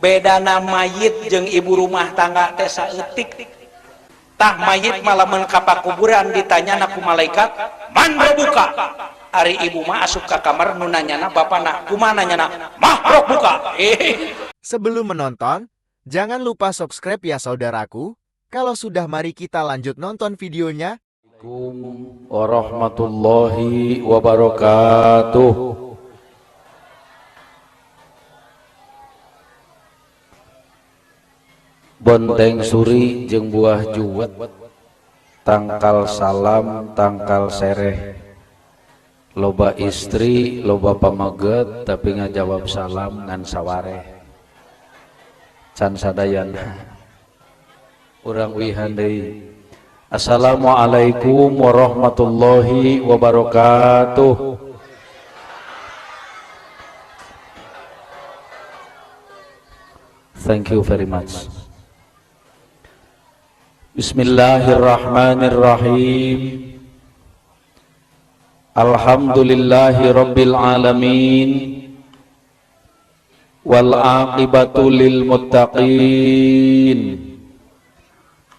bedana mayit jeung ibu rumah tangga teh saeutik. Tah mayit malamun ka pakuburan ditanyana ku malaikat, "Man buka?" Ari ibu mah asup ka kamar nu nanyana bapana, kumaha nanyana? "Mah buka." Sebelum menonton, jangan lupa subscribe ya saudaraku. Kalau sudah, mari kita lanjut nonton videonya. Assalamualaikum warahmatullahi wabarakatuh. Bonteng suri jeung buah juwet, tangkal salam tangkal sereh, loba istri loba pamaget tapi ngajawab salam ngan sawareh. Can sadayana urang wihan deui. Assalamualaikum warahmatullahi wabarakatuh. Thank you very much. Bismillahirrahmanirrahim. Alhamdulillahi rabbil alamin. Wal aqibatu lil muttaqin.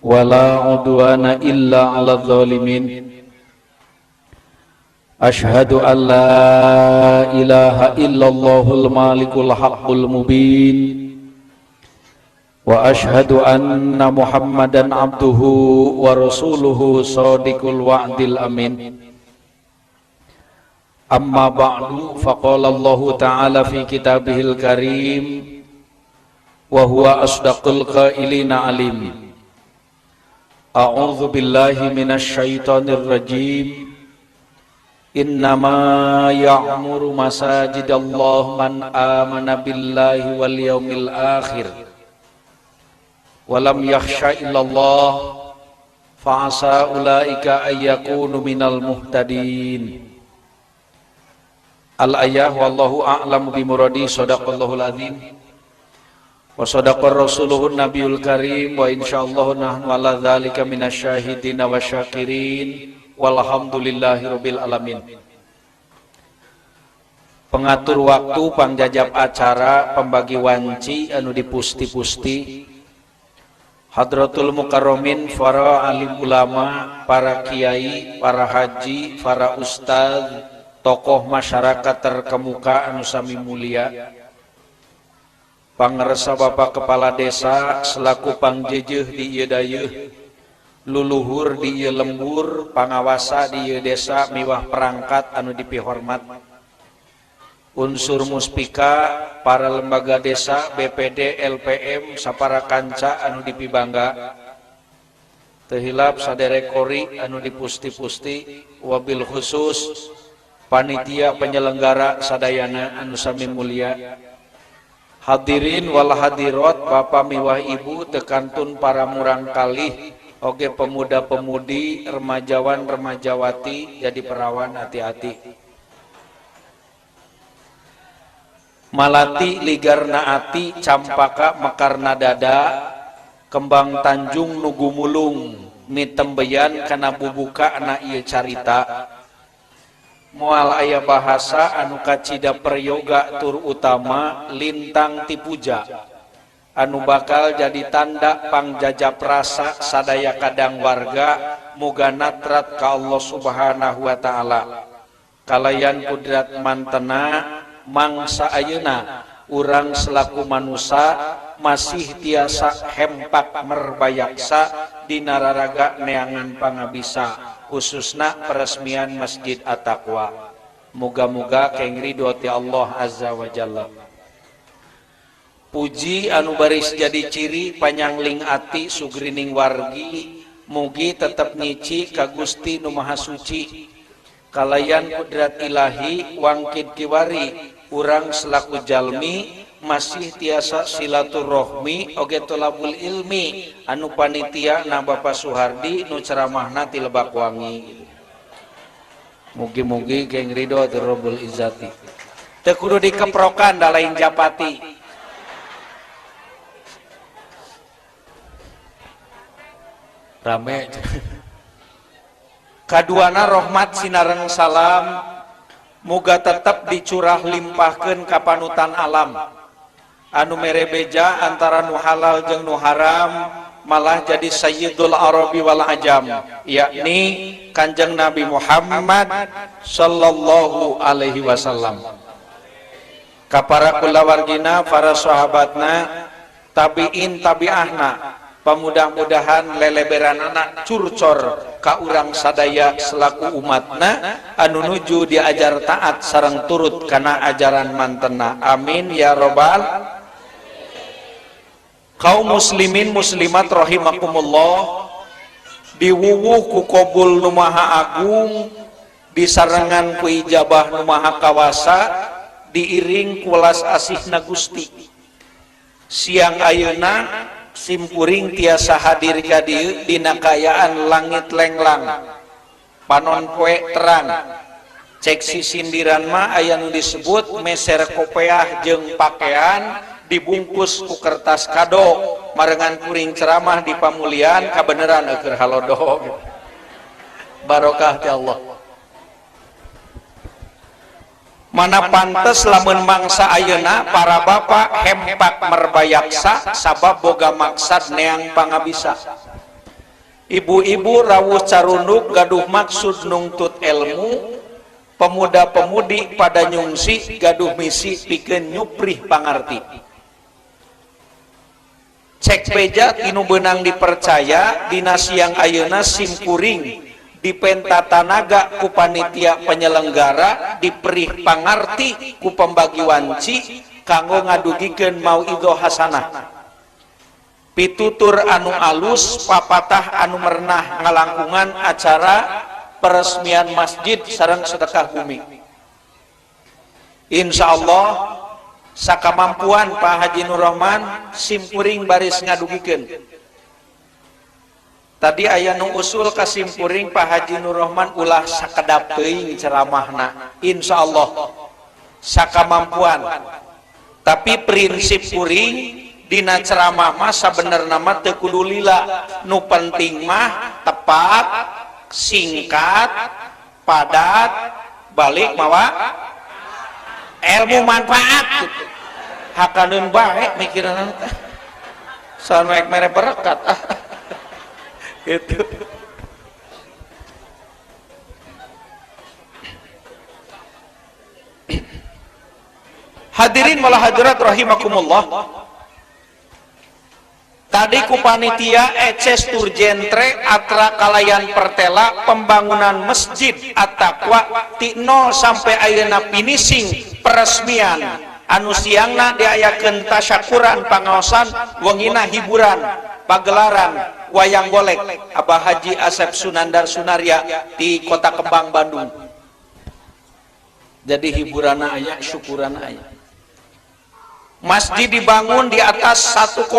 Wala udwana illa 'alal zalimin. Asyhadu an la ilaha illallahul malikul haqqul mubin. Wa asyhadu anna Muhammadan abduhu wa rasuluhu shadiqul wa'dil amin. Amma ba'du, faqala Allah ta'ala fi kitabihil karim wa huwa asdaqul qailina alim. A'udzu billahi minasy syaithanir rajim. Innama ya'muru masajidallah man amana billahi wal yaumil akhir walam yakhsha illallah fa'asa ulaika ayyakunu minal muhtadin. Al-ayah wallahu a'lamu bimuradi. Shadaqallahul azim wa shadaqar rasuluhun nabiyul karim wa insyaallah nahnu ala dzalika minasyahidin wa syakirin walhamdulillahi rabbil alamin. Pengatur waktu, pangjajab acara, pembagi wanci anu dipusti-pusti, Hadratul Mukarramin, para alim ulama, para kiai, para haji, para ustaz, tokoh masyarakat terkemuka anu sami mulia, pangarsa Bapak Kepala Desa selaku pangjejeuh di ieu dayeuh, luluhur di ieu lembur, pangawasa di ieu desa miwah perangkat anu dipihormat, unsur muspika, para lembaga desa, BPD, LPM, sapara kanca anu dipibangga, teu hilap saderek kori anu dipusti-pusti, wabil khusus panitia penyelenggara sadayana anu sami mulia, hadirin wal hadirat, bapak miwah ibu, tekantun para murang kalih, oge pemuda-pemudi, remajawan remajawati, jadi perawan hati-hati. Malati ligarna ati, campaka mekarna dada, kembang tanjung nugu mulung, mitembeyan kana bubuka na ieu carita. Moal aya bahasa anu kacida peryoga tur utama lintang tipuja, anu bakal jadi tanda pangjajab rasa sadaya kadang warga muga natrat ka Allah subhanahu wa ta'ala. Kalayan kudrat mantena mangsa ayeuna urang selaku manusia masih tiasa hempak merbayaksa dina raraga neangan pangabisa, khususna peresmian Masjid At-Taqwa. Muga-muga keng ridho ti Allah azza wa jalla. Puji anu baris jadi ciri panyangling ati sugrining wargi, mugi tetep nyici ka Gusti nu Maha Suci. Kalayan kudrat ilahi wangkid kiwari, urang selaku jalmi masih tiasa silaturahmi oge tolabul ilmi anu panitia na Bapak Suhardi nu ceramahna ti Lebak Wangi. Mugi-mugi geng ridho ti Rabbul Izzati. Teu kudu dikeprokan da lain japati. Rame. Kaduana rahmat sinareng salam muga tetap dicurah limpahkeun ka panutan alam. anu mere beja antara nu halal jeung nu haram malah jadi sayyidul arabi wal ajam, yakni Kanjeng Nabi Muhammad sallallahu alaihi wasallam. Ka para kulawargina, para sahabatna, tabiin tabiahna, pamudah-mudahan leleberan anak curcor ka urang sadaya selaku umatna anu nuju diajar taat sareng turut kana ajaran mantena. Amin ya robbal. Kaum muslimin muslimat rahimakumullah, diwuwuh ku Qobul nu Maha Agung, disarengan ku ijabah nu Maha Kawasa, diiring ku welas asihna Gusti. Siang ayeuna simkuring tiasa hadir ka dieu dina kayaan langit lenglang, panon poe terang. Cek sisindiran mah aya nu disebut meser kopeah jeung pakaian dibungkus ku kertas kado, marengan kuring ceramah di pamulian kabeneran keur halodo. Barokah ti Allah. Mana pantes lamun mangsa ayeuna para bapak hempak merbayaksa sabab boga maksad neang pangabisa. Ibu-ibu rawuh carunduk gaduh maksud nungtut ilmu, pemuda-pemudi pada nyungsi gaduh misi pikeun nyuprih pangarti. Cek beja tinu benang dipercaya dina siang ayeuna simkuring dipentatanaga ku panitia penyelenggara diperih pangarti ku pembagi wanci kanggo ngadugikeun mauidho hasanah, pitutur anu alus, papatah anu merenah ngalangkungan acara peresmian masjid sareng sedekah bumi. Insyaallah sakamampuan Pak Haji Nur Rahman simpuring baris ngadugikeun. Tadi aya nu usul ka simpuring Pak Haji Nur Rahman ulah sakedap teuing ceramahna, insyaallah sakamampuan. Tapi prinsip kuring dina ceramah mah sabenerna mah teu kudu lila, nu penting mah tepat, singkat, padat, balik mawa ilmu manfaat. Hakaneun bae mikiran teh saon rek mere berkat gitu. Hadirin wal hadirat rahimakumullah, tadi ku panitia eces turjentre atra kalayan pertela pembangunan masjid At-Taqwa ti 0 sampai ayeuna finishing peresmian anu siangna diayakeun tasyakuran pangaosan, wengina hiburan pagelaran wayang golek Abah Haji Asep Sunandar Sunaria di Kota Kembang Bandung. Jadi hiburan aya, syukuran aya. Masjid dibangun di atas 1,1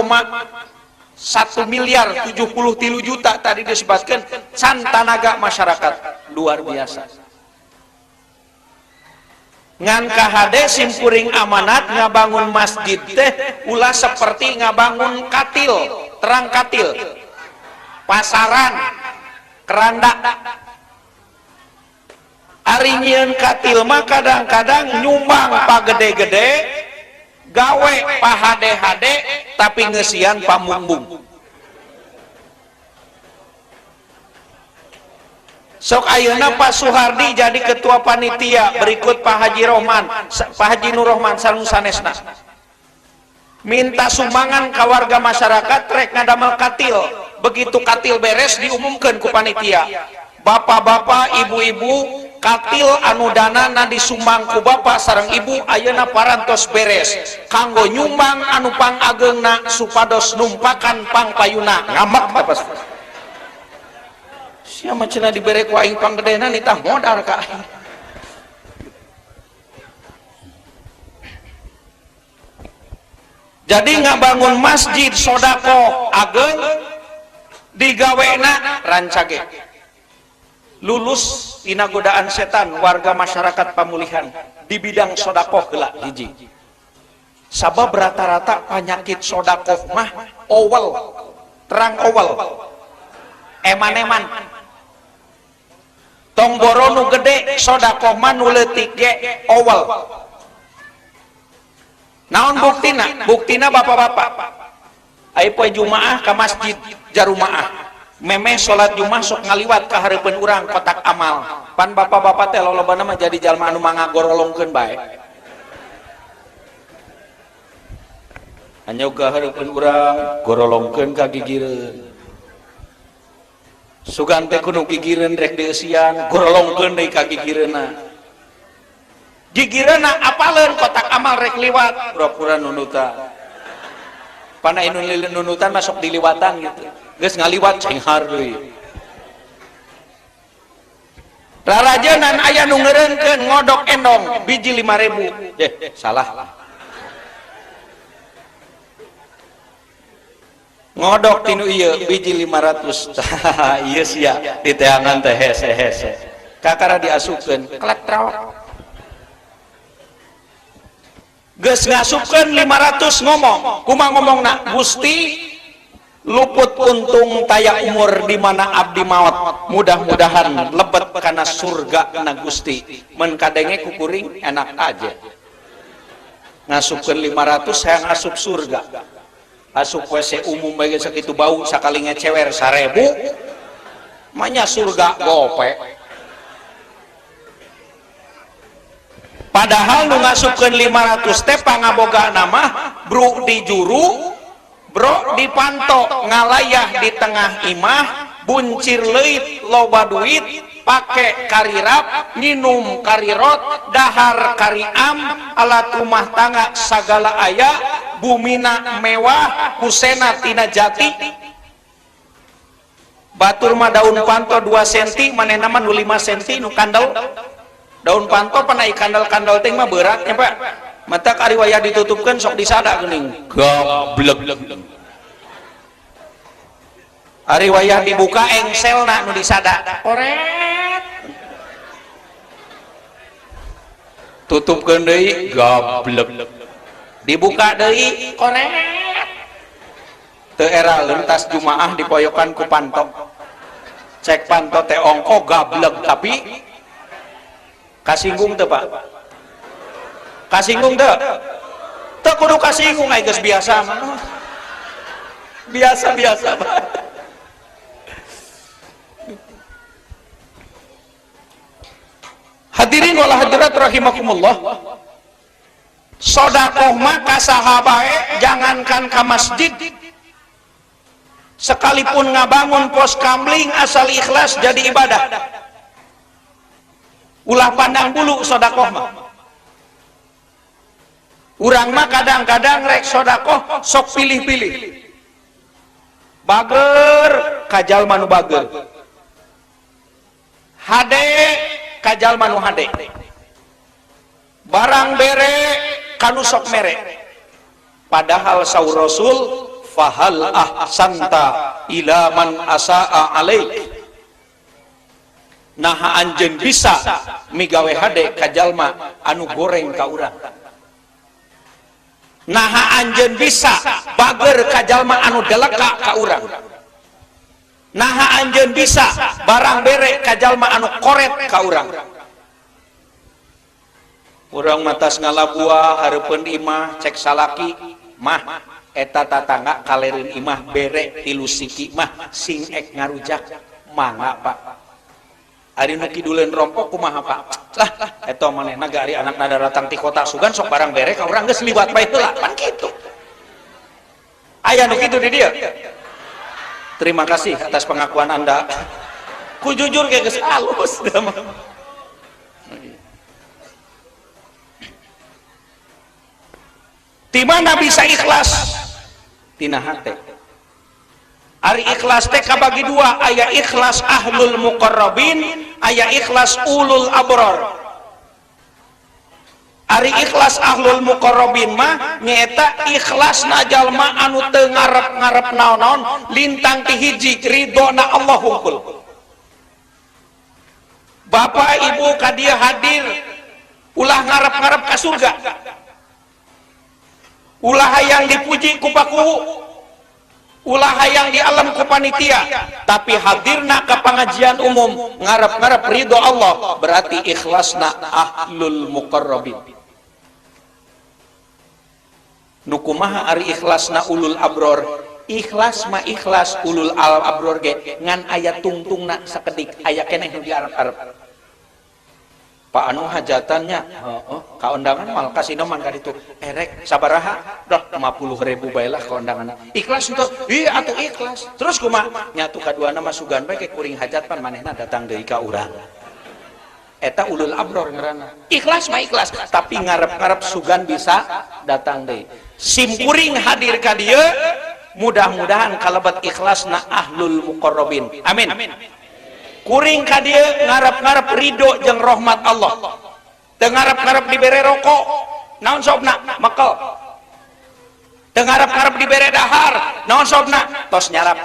miliar 73 juta tadi disebutkan, can tanaga masyarakat luar biasa. Ngan kahade simpuring amanat ngabangun masjid teh ulah seperti ngabangun katil, terang katil, pasaran, keranda. Ari nyieun katil mah kadang-kadang nyumbang pagede-gede, gawe pahade-hade, tapi ngeusian pamumbung. Sok ayeuna Pak Suhardi jadi ketua panitia, berikut Pak Haji Nur Rahman sareng sanesna. Minta sumbangan ka warga masyarakat rek ngadamel katil. Begitu katil beres diumumkeun ku panitia. Bapak-bapak, ibu-ibu, katil anu danana disumbang ku bapak sareng ibu ayeuna parantos beres. Kanggo nyumbang anu pangageungna supados numpakan pangpayuna. Ngambek apa? Sia mah cenah dibere ku aing panggedena nitah modal ka aing. Jadi ngabangun masjid sodako ageung digawena rancage. Lulus tina godaan setan warga masyarakat pamulihan di bidang sodako heula hiji. Sabab rata-rata penyakit sodako mah owel, terang owel, eman-eman. Tong boro nu gede sodakoh mah nu leutik ge owel. Naon buktina? Buktina bapak-bapak aya poe Jumaah ka masjid Jarumaah memeh salat Jumaah sok ngaliwat ka hareupeun urang kotak amal pan bapak-bapak teh lolobana mah jadi jalma anu mangagorolongkeun bae hanya ka hareupeun urang gorolongkeun ka gigireun sugan teh kudu gigireun rek deusian gorolongkeun deui ka gigireunna gigireunna apaleun kotak amal rek liwat pura-pura nunutan pana inu nunutan masuk diliwatan gitu geus ngaliwat cenghar deui rarajenan aya nu ngeureunkeun ngodok endong biji 5.000 salah ngodok tinu ieu biji 500 ieu sia di teangan teh hese-hese kakara diasupkeun klek trawak geus ngasupkeun 500 ngomong kumaha ngomongna Gusti luput untung taya umur di mana abdi maot mudah-mudahan lebet kana surga na Gusti mun kadenge kukuring enak aja ngasupkeun 500 saya ngasup surga asup WC umum bae sakitu bau sakali ngecewer 1.000 manya surga gope padahal nu ngasupkeun 500 teh pangaboga nama bro di juru bro di panto ngalayah di tengah imah buncir leuit loba duit pake karirap nginum karirot dahar kariam alat rumah tangga sagala aya bumina mewah kusena tina jati batur mah daun panto 2 cm manehna mah 5 cm nu kandel daun panto panai kandal-kandal ting mah beratnya pak mata ari wayah ditutupkan sok disada geuning goblok ari wayah dibuka engselna nu disada oret tutupkeun deui goblok dibuka deui oret teu era leuntas Jumaah dipoyokan ku panto cek panto teh ongko goblok tapi kasinggung teu pak kasinggung teu teu kudu kasinggung aya geus biasa mah biasa pak hadirin wal hadirat rahimakumullah sedekah mah ka sahabae jangankan ka masjid sekalipun ngabangun pos kamling asal ikhlas jadi ibadah ulah pandang bulu sedekah mah urang mah kadang-kadang rek sedekah sok pilih-pilih bager kajal manu bager hade kajal manu hade barang bere kanu sok mere padahal saur Rasul fahal ahsanta ila man asaa alaik nah anjeun bisa migawe hade ka jalma anu goreng ka urang nah anjeun bisa bager ka jalma anu deleka ka urang nah anjeun bisa barang bere ka jalma anu koret ka urang urang matas ngalabuah hareupeun imah cek salaki mah eta tatangga kalereun imah bere 3 siki mah sing ek ngarujak mangga pak ari nu kiduleun rompok kumaha pak lah eta manehna ga ari anakna datang ti kota sugan sok barang bere ka urang geus liwat bae heula pan kitu aya nu kitu di dieu terima kasih atas pengakuan Anda ku jujur ge geus alus di mana bisa ikhlas tina hate ari ikhlas teh kabagi 2 aya ikhlas ahlul muqarrabin aya ikhlas ulul abror ari ikhlas ahlul muqarrabin mah nyaeta ikhlasna jalma anu teu ngarep-ngarep naon-naon lintang ti hiji ridona Allah hungkul bapak ibu kadia hadir ulah ngarep-ngarep ka surga ulah hayang dipuji ku pakuhu ulah hayang di alam ku panitia tapi hadirna ke pengajian umum ngarep-ngarep ridho Allah berarti ikhlasna ahlul muqarrabin nu kumaha ari ikhlasna ulul abror. Ikhlas mah ikhlas, ulul abror ge ngan aya tungtungna sakedik, aya keneh nu diarep-arep. Pak anu hajatannya, kaundangan mal kasino man ka ditu. Erek sabaraha? Dah 50.000 bae lah kaundangan. Ikhlas untuk, iya atuh ikhlas. Terus kumaha? Nyatu kaduana mah sugan bae ke kuring hajat pan manehna datang deui ka urang. Eta ulul abror ngaranna. Ikhlas mah ikhlas, tapi ngarep-ngarep sugan bisa datang deui. Sim kuring hadir ka dieu, mudah-mudahan kalebet ikhlasna ahlul muqarrabin. Amin. Kuring ka dieu ngarep-ngarep ridho jeung rahmat Allah. Teu ngarep-ngarep dibere rokok, naon sobna? Mekel. Teu ngarep-ngarep dibere dahar, naon sobna? Tos nyarap.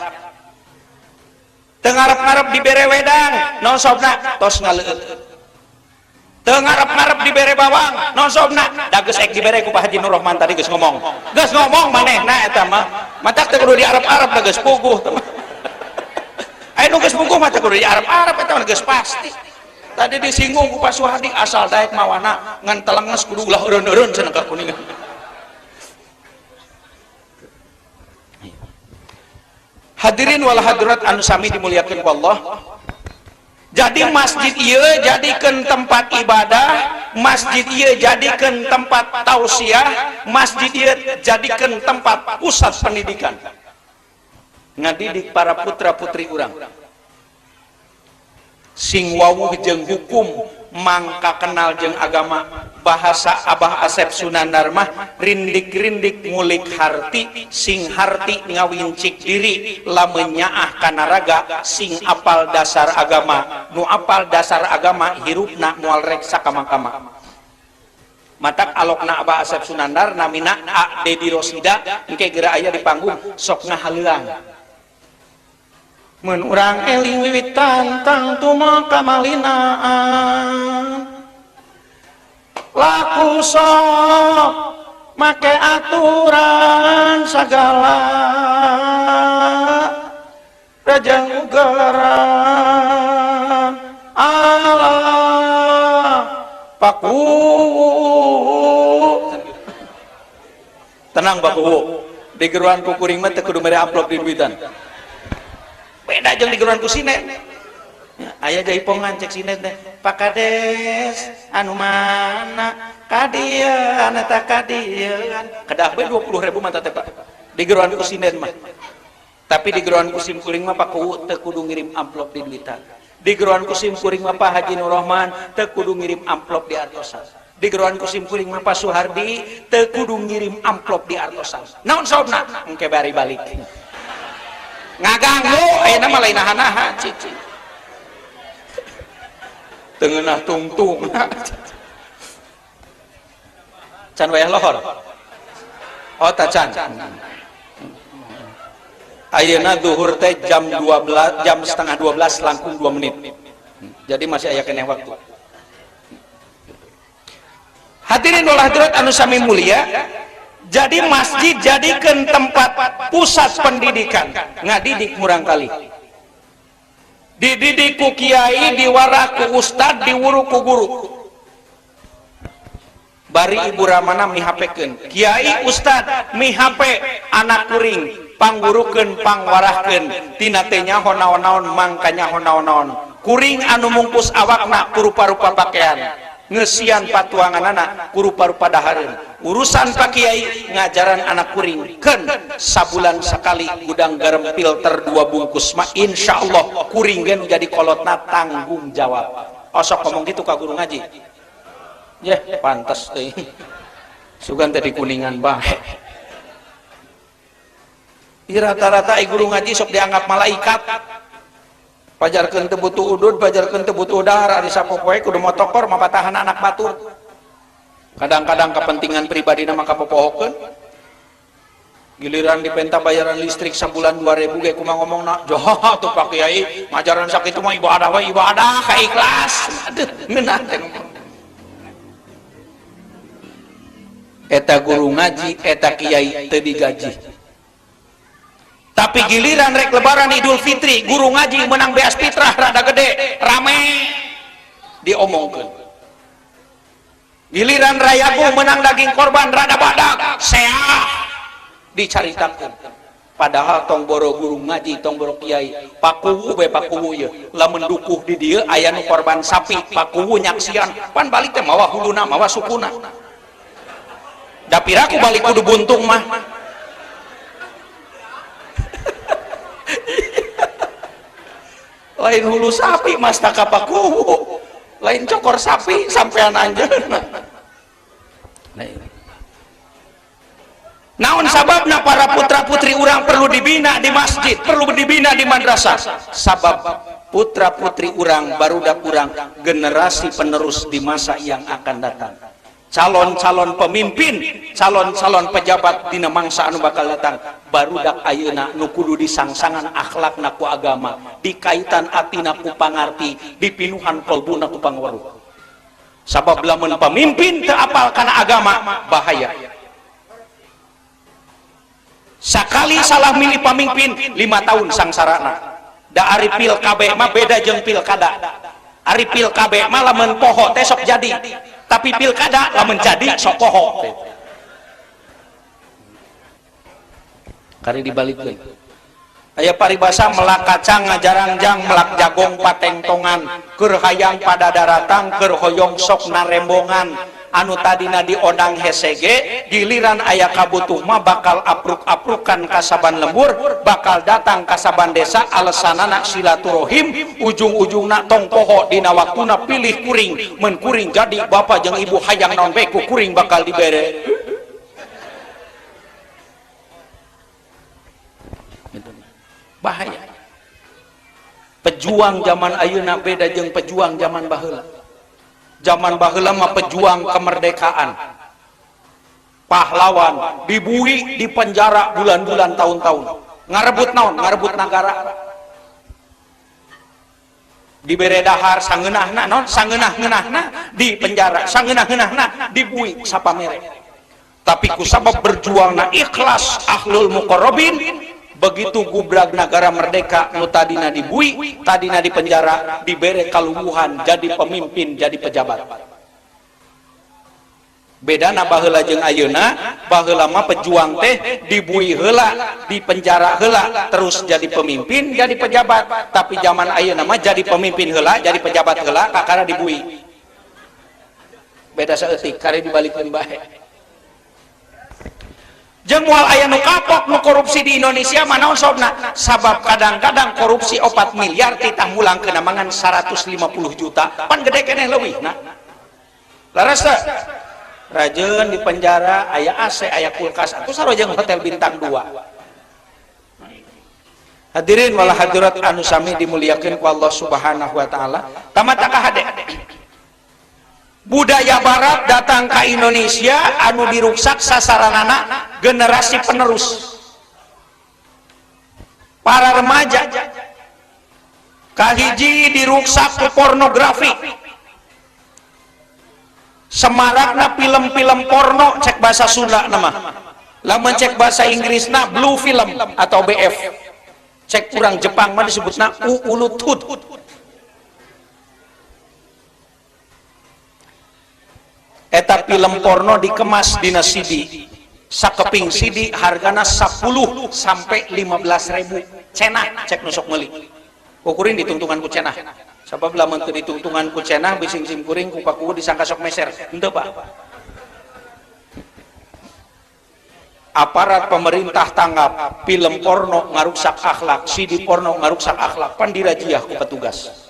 Teu ngarep-ngarep dibere wedang, naon sobna? Tos ngaleueut. Teu ngarep-ngarep dibere bawang, naon sobna? Da geus ek dibere ku Pak Haji Nur Rahman tadi geus ngomong. Geus ngomong manehna eta mah. Matak teu kudu diarep-arep da geus puguh teh. Ayo geus puguh mah teh kudu diarep-arep eta mah geus pasti. Tadi disinggung ku Pak Suhardi asal daek mawana ngan telenges kudu ulah eureun-eureun cenah ka kuningan. Hadirin wal hadirat anu sami dimuliakeun ku Allah. Jadi masjid ieu jadikeun tempat ibadah, masjid ieu jadikeun tempat tausiah, masjid ieu jadikeun tempat pusat pendidikan. Ngadidik para putra-putri urang. Sing wawuh jeung hukum mangka kenal jeung agama, bahasa Abah Asep Sunandar mah rindik-rindik ngulik harti, sing harti ngawincik diri, lamun nyaah kana raga sing apal dasar agama, nu apal dasar agama hirupna moal rek sakama-kama. Matak alokna Abah Asep Sunandar namina A Dedi Rosida engke geura aya di panggung sok ngahaleuang. Mun urang eling wiwit tantang tuma kamalinaan laku sok make aturan sagala rajang ugaran Allah paku tenang paku di geruan kukuring mah teu kudu mere amplop di duitan. Beda jeung digeruan ku sinet. Aya jaipongan cek sinet teh. Pak Kades anu mana? Kadieun eta kadieun. Kedah bae 20.000 mah teh Pak. Digeruan ku sinet mah. Tapi digeruan ku sim kuring mah Pak Kuwu teu kudu ngirim amplop di duitan. Digeruan ku sim kuring mah Pak Haji Nur Rahman teu kudu ngirim amplop di artosan. Digeruan ku sim kuring mah Pak Suhardi teu kudu ngirim amplop di artosan. Naon sababna? Engke bari balik. Ngaganggu ayeuna mah lain nahan-nahan cici teu ngeunah tungtung can wayah lohor oh ta can ayeuna zuhur teh jam 12 jam setengah 12 langkung 2 menit jadi masih aya keneh waktu. Hadirin wal hadirat anu sami mulia, jadi masjid jadikan tempat pusat pendidikan, ngadidik murang kali. Dididik ku kiai, diwara ku ustad, diwuru ku guru. Bari ibu ramana mihapekeun, kiai ustad mihape anak kuring, panggurukeun pangwarahkeun, tina teh nyaho naon-naon mangka nyaho naon-naon. Kuring anu mungkus awakna kurupa-rupa pakaian. Ngesian patuanganana kurupa-rupa dahareun. Urusan Pak Kiai ngajaran anak kuring keun sabulan sekali gudang garam filter 2 bungkus mah insyaallah kuring gen jadi kolotna tanggung jawab. Osok ngomong gitu ka guru ngaji. Yeh pantes teh. Sugan teh di Kuningan bae. Rata-rata guru ngaji sok dianggap malaikat. Pajarkeun teu butuh udud, pajarkeun teu butuh dahar, ari sapopoe kudu motokor mapatahan anak batur. Kadang-kadang kepentingan pribadi mah kapopohokeun. Giliran dipenta bayaran listrik sabulan 2.000 ge kumaha ngomongna, "Joh tuh Pak Kiai, majaran sakitu mah ibadah we ibadah ka ikhlas." Aduh, ngeunah teh ngomong. Eta guru ngaji, eta kiai teu digaji. Tapi giliran rek lebaran Idul Fitri guru ngaji menang beas fitrah rada gede rame diomongkeun Giliran rayagu menang daging korban rada badak seah dicaritakeun. Padahal tong boro guru ngaji, tong boro kiai, pakuwu be pakuwu ye. Lamun dukuh di dieu aya nu korban sapi, pakuwu nyaksian, pan balik teh mawa huluna, mawa sukuna. Da piraku balik kudu buntung mah. Lain hulu sapi mas tak pakuwu. Lain cokor sapi sampean anjeunna. Naon sababna para putra putri urang perlu dibina di masjid, perlu dibina di madrasah. Sabab putra putri urang barudak urang generasi penerus di masa yang akan datang. Calon-calon pemimpin, calon-calon pejabat dina mangsa anu bakal datang. Barudak ayeuna nu kudu disangsangan akhlakna ku agama, dikaitan atina ku pangarti, dipinuhan kolbuna ku pangweruh. Sabab lamun pemimpin teu apal kana agama bahaya. Sakali salah milih pemimpin 5 tahun sangsarana. Da ari pilkabe mah beda jeung pilkada. Ari pilkabe mah lamun poho teh sok jadi, tapi pilkada lamun jadi sok poho. Kari dibalikeun. Aya paribasa melak kacang ngajarangjang melak jagong patengtongan, keur hayang pada daratang, keur hoyong sok narembongan. Anu tadina diodang hesege, giliran aya kabutuh mah bakal apruk-aprukan kasaban lembur, bakal datang kasaban desa alesanana silaturahim, ujung-ujungna tong poho dina waktuna pilih kuring, mun kuring jadi bapak jeung ibu hayang naon bae ku kuring bakal dibere. Bahaya. Pejuang zaman ayeuna beda jeung pejuang zaman baheula. Zaman baheula mah pejuang kemerdekaan, pahlawan, dibui, dipenjara bulan-bulan tahun-tahun, ngarebut naon, ngarebut negara, dibere dahar sangeunahna naon, sangeunah-ngeunahna dipenjara, sangeunah-ngeunahna dibui sapamere. Tapi ku sabab berjuangna ikhlas ahlul muqarrabin, begitu gubrag negara merdeka nu tadina dibui, tadina dipenjara, dibere kalungguhan, jadi pemimpin, jadi pejabat. Bedana baheula jeung ayeuna, baheula mah pejuang teh dibui heula, dipenjara heula, terus jadi pemimpin, jadi pejabat. Tapi zaman ayeuna mah jadi pemimpin heula, jadi pejabat heula, kakara dibui. Beda saeutik, kare dibalikeun bae. Jeung moal aya nu kapok nu korupsi di Indonesia mah naon sobna? Sabab kadang-kadang korupsi 4 miliar titah mulang kena mangan 150 juta. Pan gede keneh leuwihna. Laras teh? Rajeun di penjara aya AC, aya kulkas, atuh sarojeng hotel bintang 2. Hadirin wal hadirat anu sami dimuliakeun ku Allah Subhanahu wa taala. Tamata kahade. Budaya barat datang ke Indonesia anu diruksak sasaranana generasi penerus, para remaja. Kahiji diruksak ke pornografi, semarakna film-film porno, cek bahasa Sunda nama, lamun cek bahasa Inggrisna blue film atau BF, cek kurang Jepang mah disebutna ulutut. Eta film porno dikemas dina CD, sakeping CD hargana 10 sampai 15.000 cenah, cek nusok meuli. Kukuring ditungtungan ku cenah. Sabab lamun teu ditungtungan ku cenah bising sim kuring ku pakuwu disangka sok meser. Henteu, Pak. Aparat pemerintah tanggap film porno ngaruksak akhlak, CD porno ngaruksak akhlak, pan dirajiah ku petugas.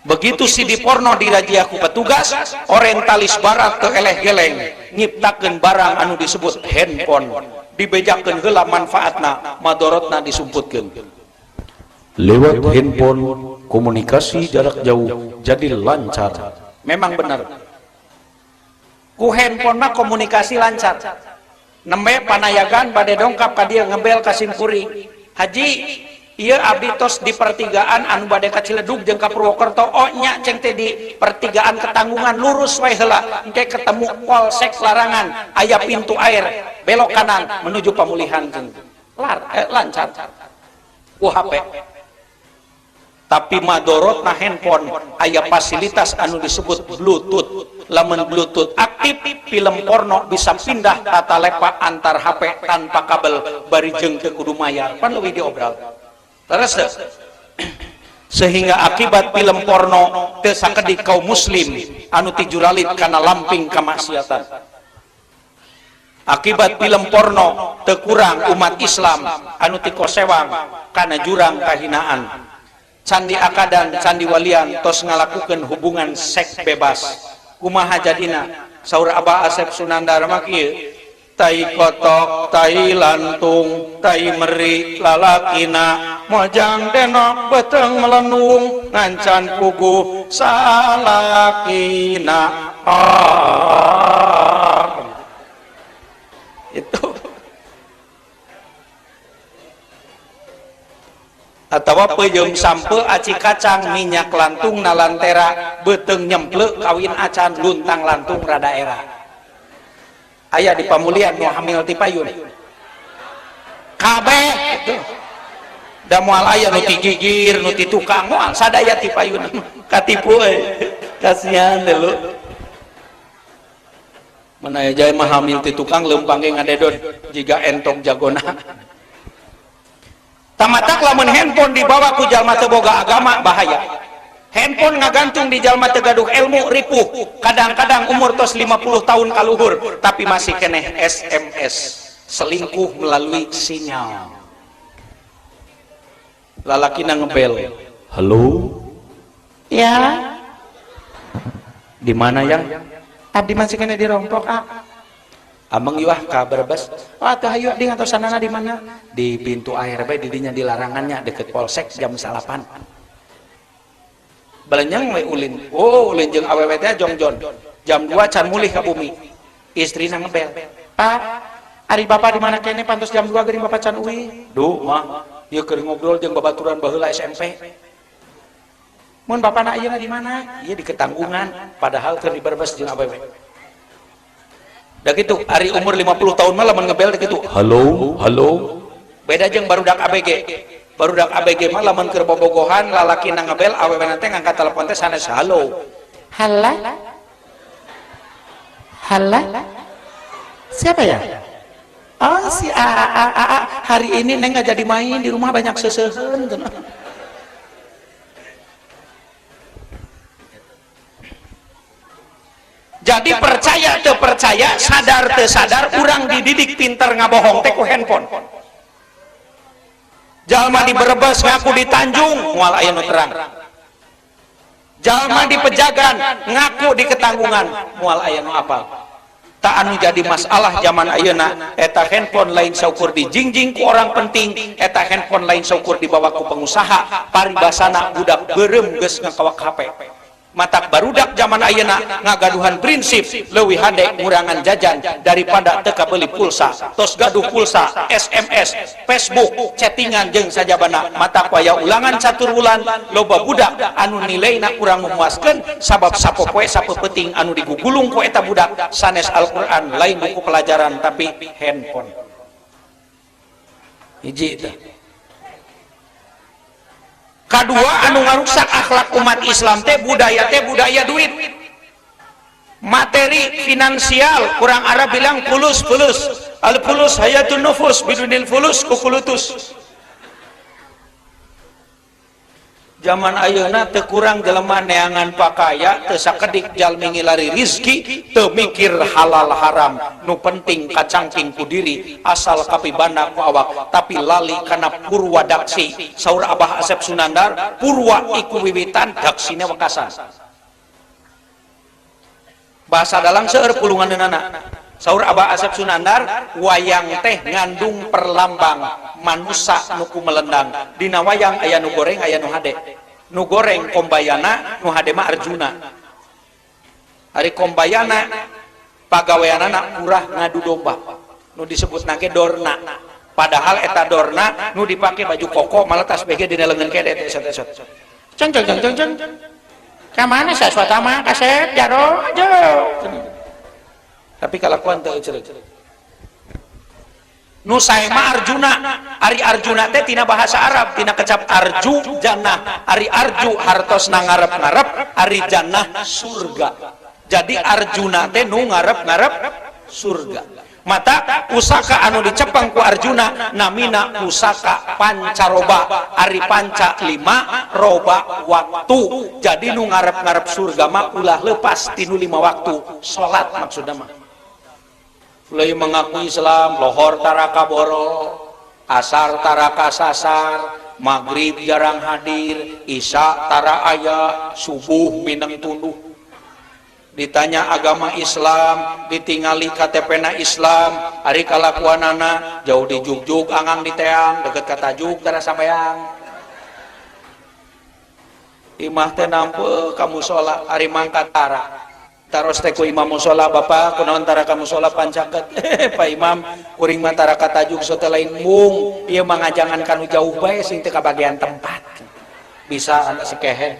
Begitu CD porno dirajiah ku petugas, orientalis barat teu eleh-geleng nyiptakeun barang anu disebut handphone, dibejakeun heula manfaatna, madorotna disumputkeun. Lewat handphone komunikasi jarak jauh jadi lancar. Memang benar. Ku handphone mah komunikasi lancar. Nembe panayagan bade dongkap ka dieu ngebel ka sim kuring. Haji, ieu abdi tos di pertigaan anu bade ka Ciledug jeung ka Purwokerto. Oh nya ceng teh di pertigaan Ketanggungan lurus wae heula engke ketemu Polsek Larangan, aya pintu air, belok kanan menuju pemulihan jeung lancar. HP. tapi madorotna handphone aya fasilitas anu disebut Bluetooth. Lamun Bluetooth aktif, film porno bisa pindah tata lepa antar HP tanpa kabel bari jeung teu kudu mayar. Pan leuwih diobral. Terus sehingga akibat film porno teu sakedik kaum muslim anu ti juralit kana lamping kamaksiatan. Akibat film porno teu kurang umat Islam anu ti kosewang kana jurang kahinaan. Candi Akadan, Candi Walian tos ngalakukeun hubungan seks bebas. Kumaha jadina? Saur Abah Asep Sunandar mah kieu. Tai kotok, tai lantung, tai meri lalakina, mojang denok beteng melendung, ngancan puguh salakina. Itu. Atau pejem sampe aci kacang minyak lantung na lantera beteng nyemplek kawin acan luntang lantung rada era. Aya di Pamulian nu hamil ti payun. Kabeh gitu. Da moal aya nu digigir, nu ti tukang moal sadaya ti payun. Katipu kasihan deh lu. Mun aya jae mah hamil ti tukang leumpang ge ngadedot jiga entong jagona. Tamatak lamun handphone dibawa ku jalma teu boga agama bahaya. Handphone ngagantung di jalma teu gaduh ilmu ripuh. Kadang-kadang umur tos 50 tahun kaluhur tapi masih keneh SMS. Selingkuh melalui sinyal. Lalakina ngebel. Halo? Ya. Di mana yang? Abdi masih keneh dirompok, Amang yuah ka Brebes. Oh atuh hayu di ngatos sanana di mana? Di pintu air bae di dinya di larangannya deket polsek jam 8. Balenyang we ulin. Oh, ulin jeung awewe teh jongjon. Jam 2 can mulih ka bumi. Istrina ngebel. Pak, ari bapak di mana kene pantos jam 2 geuring bapak can uwi. Duh, mah, ieu keur ngobrol jeung babaturan baheula SMP. Mun bapana ieu di mana? Ieu di Ketanggungan, padahal keur di Brebes jeung awewe. Da gitu, hari umur 50 tahun malah ngebel da gitu. Halo, halo. Beda jeung barudak ABG. Barudak ABG mah lamun keur bobogohan lalaki na ngebel awewena teh ngangkat telepon teh sanes halo. Halla? Halla? Siapa ya? Oh si A. Hari ini neng nggak jadi main di rumah banyak seseuheun. Jadi percaya teu percaya, sadar teu sadar, urang dididik pinter ngabohong teh ku handphone. Jalma di Brebes ngaku di Tanjung, moal aya nu terang. Jalma di Pejagan ngaku di Ketanggungan, moal aya nu apal. Ta anu jadi masalah zaman ayeuna eta handphone lain saukur dijingjing ku orang penting, eta handphone lain saukur dibawa ku pengusaha, paribasana budak beureum geus ngakawak HP. Matak barudak zaman ayeuna ngagaduhan prinsip leuwih hade ngurangan jajan daripada teu kabeli pulsa. Tos gaduh pulsa, SMS, Facebook, chattingan jeung sajabana. Matak waya ulangan catur wulan loba budak anu nilaina kurang memuaskeun sabab sapopoe sapeuting anu digugulung ku eta budak sanes Al-Qur'an lain buku pelajaran tapi handphone. Hiji teh. Kedua anu ngarusak akhlak umat Islam teh budaya duit, materi finansial. Kurang Arab bilang fulus, al fulus hayatun nufus bidunil fulus kukulutus. Zaman ayeuna teu kurang jelema neangan pakaya teu sakedik jalmi ngilari rizki teu mikir halal haram. Nu penting kacangking ku diri asal kapibana ku awak tapi lali kana purwa daksi. Saur Abah Asep Sunandar, purwa iku wiwitan daksine wekasan. Bahasa dalang seueur pulunganeunana. Saur Abah Asep Sunandar, wayang teh ngandung perlambang manusia nuku melendang. Dina wayang aya nu goreng aya nu hade. Nu goreng kombayana, nu hade mah Arjuna. Ari kombayana pagaweanana urah ngadu domba. Nu disebut nage dorna. Padahal eta dorna nu dipake baju koko malah tas bege dina leungeun kede teh esot-esot. Ceng. Ka mana saswata mah kasep jaro aja. Tapi kalakuan teu ceureuh. Nu sae mah Arjuna. Ari Arjuna teh tina bahasa Arab, tina kecap arju jannah. Ari arju hartosna ngarep-ngarep, ari jannah surga. Jadi Arjuna teh nu ngarep-ngarep surga. Mata pusaka anu dicepeng ku Arjuna namina pusaka pancaroba, ari panca 5 roba waktu. Jadi nu ngarep-ngarep surga mah ulah lepas tinu 5 waktu salat maksudna mah. Mulai mengaku Islam, lohor taraka boro, asar taraka sasar, maghrib jarang hadir, isya tara aya, subuh minang tunduh. Ditanya agama Islam, ditingali KTP-na Islam, ari kalakuanana jauh di jugjug angang di teang, deket kata jug tara sampeang. Imah teh nampe kamu sholat ari mangkat tara. Taros teh ku imam musola bapak kunaon tara kamu sholat pancaket. Pak Imam kuring mah tara kata jug sote lain mung, ieu mah ngajangan kanu jauh bae sing teu kabagian tempat. Bisa anak sekehet.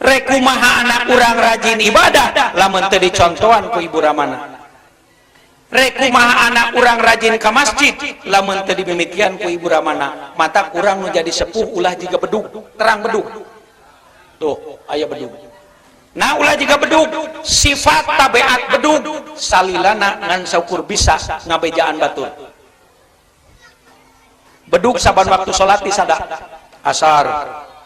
Rek kumaha anak urang rajin ibadah lamun teu dicontohan ku ibu ramana. Rek kumaha anak urang rajin ka masjid lamun teu dimimitian ku ibu ramana. Mata kurang nu jadi sepuh ulah jiga bedug, terang bedug. Tuh, aya bedug. Nah ulah jiga bedug, sifat tabiat bedug salilana ngan saukur bisa ngabejaan batur. Bedug saban waktu salat disada. Asar,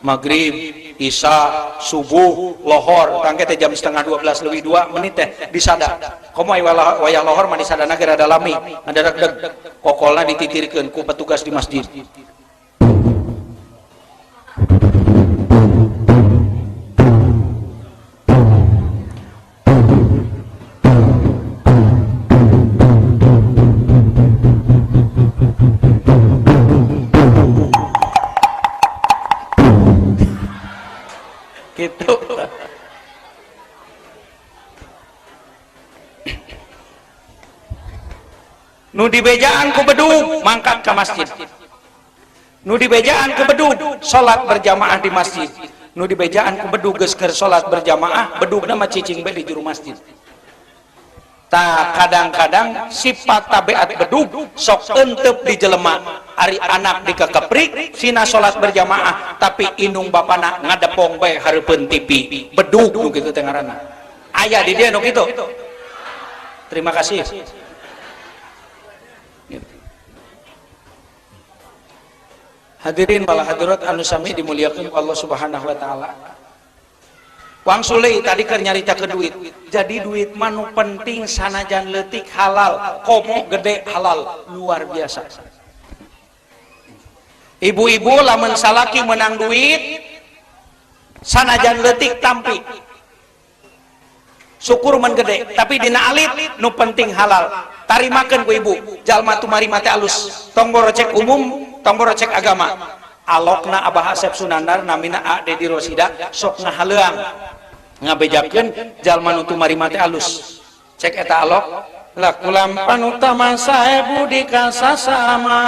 maghrib, isya, subuh, lohor, tangke teh jam setengah 12 lebih 2 menit teh disada. Komo wayah lohor mah disadana geura dalami, ngadarek deg. Kokolna dititirkeun ku petugas di masjid. Gitu. Nu dibejaan ku bedug mangkat ke masjid. Nu dibejaan ku bedug salat berjamaah di masjid. Nu dibejaan ku bedug geus keur salat berjamaah, bedugna mah cicing bae di juru masjid. Tah kadang-kadang sifat tabiat bedug sok euteup di jelema. Ari anak dikekeprik sina salat berjamaah tapi indung bapana ngadepong bae hareupeun TV. Bedug nu kitu teh ngaranna. Aya di dieu nu kitu. Terima kasih. Hadirin wal hadirat anu sami dimuliakeun Allah Subhanahu wa taala. Wang Suley tadi keur nyaritakeun duit. Jadi duit mah nu penting sanajan leutik halal, komo gede halal, luar biasa. Ibu-ibu lamun salaki menang duit sanajan leutik tampi. Syukur men gede, tapi dina alit nu penting halal. Tarimakeun ku ibu, jalma tumari mate alus. Tong borocek umum, tong borocek agama. Alokna Abah Asep Sunandar namina A Dedi Rosida sok ngahaleuang. Ngabejakeun jalma nu tumari mate alus. Cek eta alok, lakulam panutama sae budi kasasama.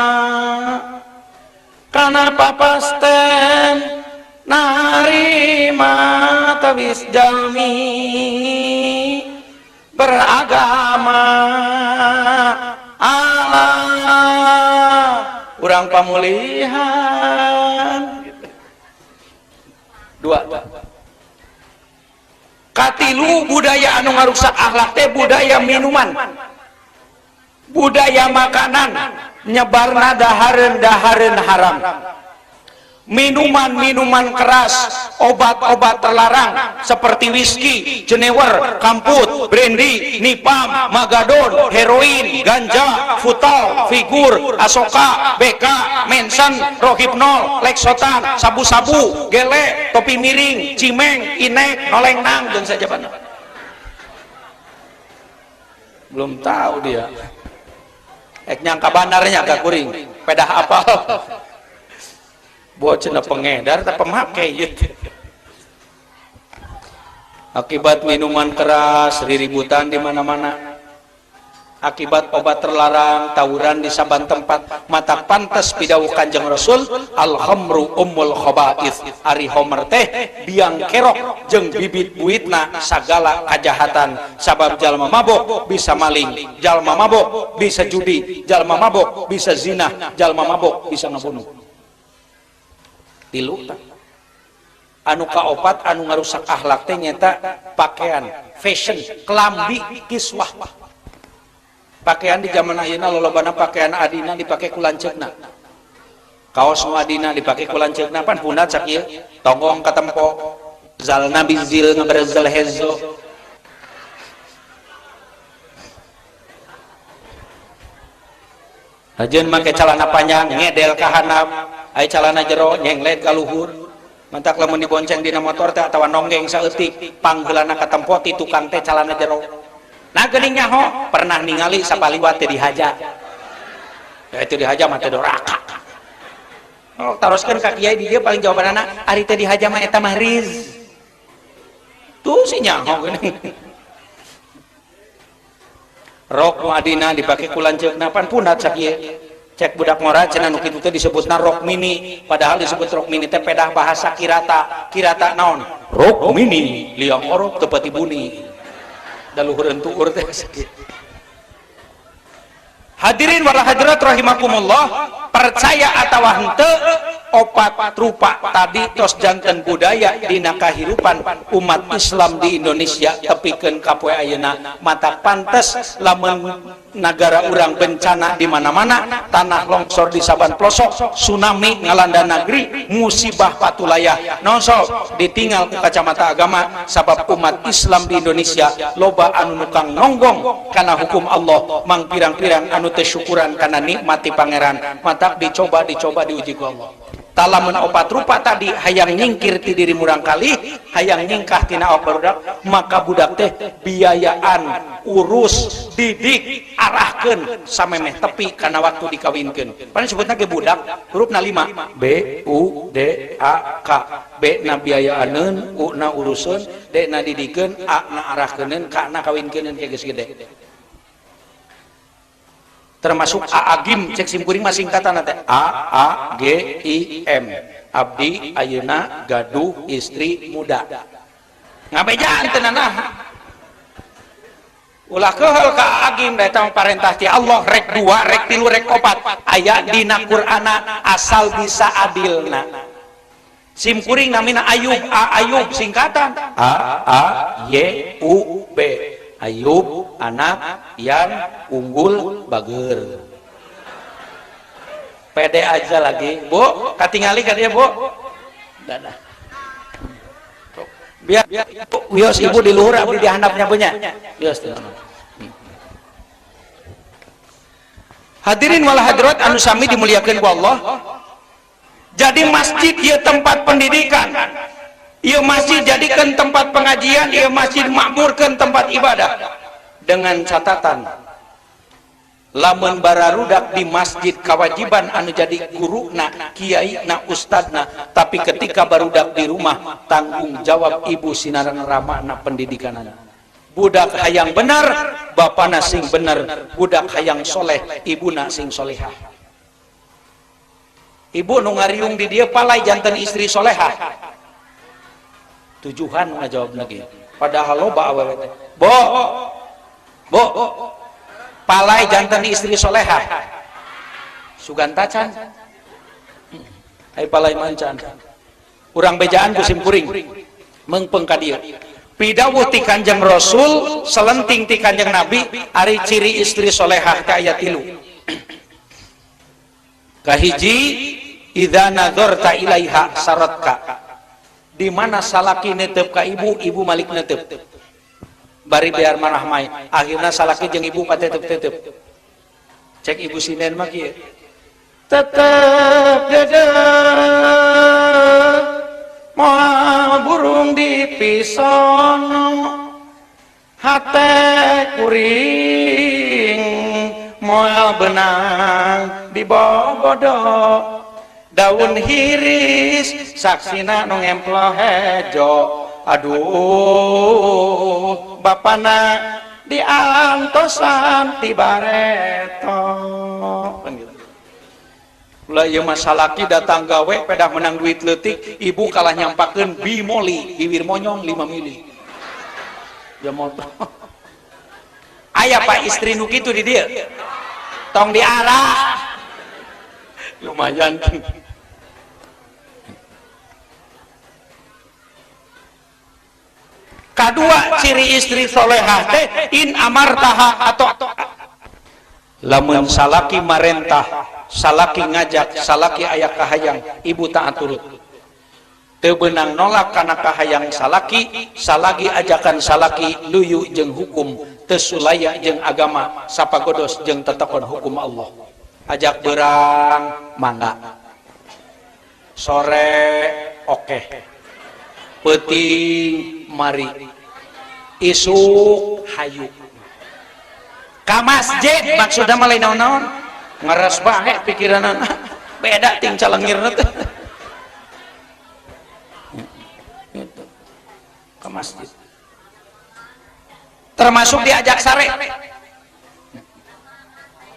Kana papasten narima tawis jalmi beragama Allah urang pamulihan. Dua. Katilu budaya anu ngarusak akhlak teh budaya minuman, budaya makanan, nyebarna dahareun-dahareun haram. Minuman-minuman keras, obat-obat terlarang seperti whisky, jenewer, kamput, brandy, nipam, magadon, heroin, ganja, futal, figur, asoka, beka, mensen, rohipnol, leksotan, sabu-sabu, gele, topi miring, cimeng, inek, noleng nang dan saja banyak. Belum tahu dia. Nyangka bandarnya agak kuring, pedah apal. Bocah pengedar tak pemakai gitu. Akibat minuman keras, riributan di mana-mana. akibat obat terlarang tawuran di saban tempat matak pantes pidawuh Kanjeng Rasul al-khamru ummul khaba'ith ari homer teh biang kerok jeung bibit buitna sagala kajahatan sabab jalma mabok bisa maling, jalma mabok bisa judi, jalma mabok bisa zina, jalma mabok bisa ngabunuh. Tilu anu kaopat anu ngarusak akhlak teh nyata pakaian, fashion, kelambi, kiswah. Pakaian di zaman ayeuna lolobana pakaian adina dipake ku lanceukna. Kaos nu adina dipake ku lanceukna pan punat sak ieu, tonggong katempo, zalna bizil ngaberzal hezo. Hajeun make calana panjang ngedel ka handap, aya calana jero nyenglet ka luhur. Mantak lamun dibonceng dina motor teh atawa nonggeng saeutik, panggeulana katempo ti tukang teh calana jero. Nah geuning nyaho pernah ningali sapaliwat teh dihaja. Ya itu dihaja mah teh doraka. Oh taroskeun ka kiai di dieu paling jawabanana ari teh dihaja mah eta mah riz. Tuh si nyaho geuning. Rok nu adina dipake ku lanceukna pan punat sakieu. Cek budak ngora cenah nu kitu teh disebutna rok mini, padahal disebut rok mini teh pedah bahasa kirata. Kirata naon? Rok mini, liang orok teu pati buni. Daluhureun tuur teh hadirin wal hadirat rahimakumullah, percaya atawa henteu opat rupa tadi tos janten budaya dina kahirupan umat Islam di Indonesia tepikeun ka poe ayeuna mata pantes lamun nagara urang bencana di mana-mana, tanah longsor di saban pelosok, tsunami ngalanda negeri, musibah patulayah nonsol ditinggal ku kacamata agama sabab umat Islam di Indonesia loba anu nukang nonggong kana hukum Allah, mang pirang-pirang anu teu syukuran kana nikmati pangeran, matak dicoba diuji ku Allah. Talamun opat rupa tadi hayang nyingkir ti diri murang kali, hayang nyingkah tina awak barudak, maka budak teh biayaan, urus, didik, arahkeun samemeh tepi kana waktu dikawinkeun. Pan disebutna ge budak, hurufna 5, B U D A K. B na biayaaneun, U na uruseun, D na didikeun, A na arahkeuneun, K na kawinkeun ge geus gede. Termasuk Aagim, cek simkuring mah singkatan teh A G I M, abdi ayeuna gaduh istri muda. Ngabejaan teh nanah. Ulah keheul ka Aagim da eta parentah ti Allah rek 2, rek 3, rek 4 aya dina Qur'ana asal bisa adilna. Simkuring namina Ayub, Ayub singkatan A Y U B. Ayub anak yang unggul bager. Pede aja lagi, Bu. Katingali ka dia, Bu. Dadah. Biar wios ibu di luhur abdi di handapnya punya. Wios teh. Hadirin wal hadirat anu sami dimuliakeun ku Allah. Jadi masjid ieu tempat pendidikan. Ieu masjid jadikan tempat pengajian, ieu masjid makmurkan tempat ibadah. Dengan catatan, lamun bararudak di masjid kewajiban anu jadi guruna, kiaina, ustadna, tapi ketika barudak di rumah tanggung jawab ibu sinareng ramana pendidikanana. Budak hayang benar, bapana sing bener, budak hayang soleh, ibuna sing solehah. Ibu nu ngariung di dia palai janten istri solehah. Tujuan ngajawab lagi. Padahal loba awewe teh. Bo, palai jantan istri solehah. Suganta can. Hai palai mancan. Urang bejaan ku simkuring. Mengpeng ka dieu. Pidawuh ti Kanjeng Rasul, selenting ti Kanjeng Nabi, ari ciri istri solehah teh aya 3. Kahiji, idza nadzarta ilaiha saratka. Di mana salaki netep ka ibu, ibu malik netep. Bari biar manah mai. Akhirna salaki jeung ibu patetep-tetep. Cek ibu sinden mah kieu. Tetep dedeuh moal burung di pisono, hate kuring moal benang di bobodo. Daun hiris saksina nu ngemplo hejo, aduh bapana diantosan ti bareto. Ulah ieu masalaki datang gawe pedah menang duit leutik, ibu kalah nyampakeun bimoli bibir monyong 5 mili. Ya motor. Aya Pak istri nu kitu di dieu. Tong diarah. Lumayan. Kadua ciri istri solehah teh in amartaha atau lamun salaki marentah, salaki ngajak, salaki aya kahayang, ibu taat turut. Teu beunang nolak kana kahayang salaki, salagi ajakan salaki luyu jeung hukum, teu sulaya jeung agama, sapagodos jeung tetekon hukum Allah. Ajak berang mangga. Sore oke. Peuting mari. Isuk hayu. Ka masjid maksudna mah lain naon-naon. Ngaras bae pikiranna. Beda ting calengirna teh. Gitu. Ka masjid. Termasuk diajak sare.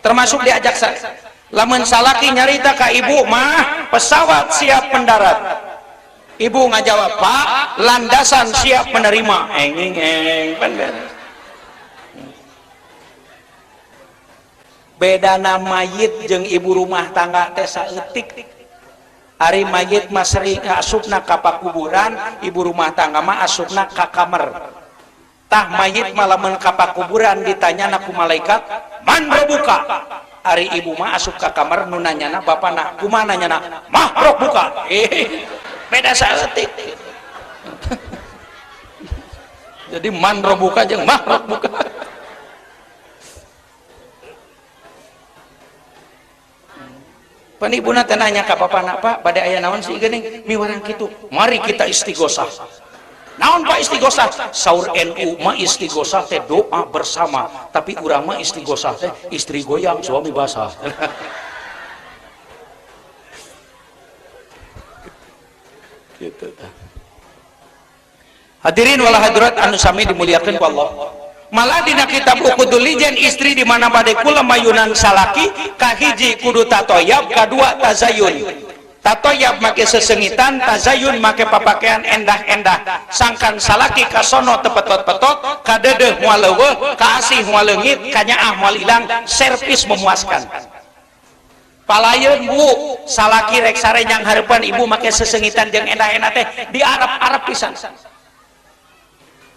Termasuk diajak sare. Lamun salaki nyarita ka ibu mah pesawat siap mendarat. Ibu ngajawab, Pak, landasan siap menerima. Enging bener. Bedana mayit jeung ibu rumah tangga teh saeutik. Ari mayit mah sering asupna ka pakuburan, ibu rumah tangga mah asupna ka kamar. Tah mayit mah lamun ka pakuburan ditanyana ku malaikat, "Man robuka?" Ari ibu mah asup ka kamar nu nanyana bapana, kumaha nanyana? "Mah robuka." Beda saeutik. Jadi man robuka jeung mah robuka. Pan ibuna teh nanya ka papana, "Pak, bade aya naon sih geuning?" Miwarang kitu. "Mari kita istighosah." Naon Pak istighosah? Saur NU mah istighosah teh doa bersama, tapi urang mah istighosah teh istri goyang suami basah. Gitu. Hadirin wal hadirat anu sami dimuliakeun ku Allah. Malah dina kitab Uqudul Lijan istri di mana bade kula mayunan salaki kahiji kudu tatoyab, kadua tazayun. Tatoyab make sesengitan, tazayun make papakaian endah-endah. Sangkan salaki kasono tepetot-petot, kadeudeuh moal leuweung, kaasih moal leungit, kanyaah moal ilang, servis memuaskan. Palayeun Bu, salaki rek sare nyang hareupan ibu make sesengitan jeung endah-endah teh diarep-arep pisan.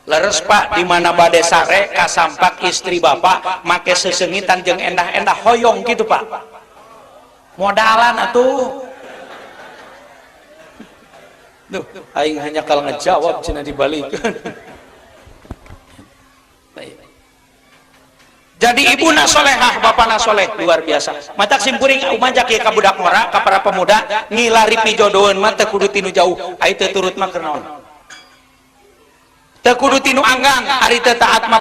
Leres Pak, di mana bade sare kasampak istri bapak make sesengitan jeung endah-endah hoyong gitu Pak. Modalan atuh. Duh, aing hanya kalau ngejawab cenah dibalikeun. Jadi ibuna solehah, bapana soleh, luar biasa. Matak simpuring umajak ya ka budak ngora, ka para pemuda ngilari pijodoheun mah teu kudu tinu jauh, ai teu turut mah keur naon? Teu kudu tinu anggang, ari teu taat mah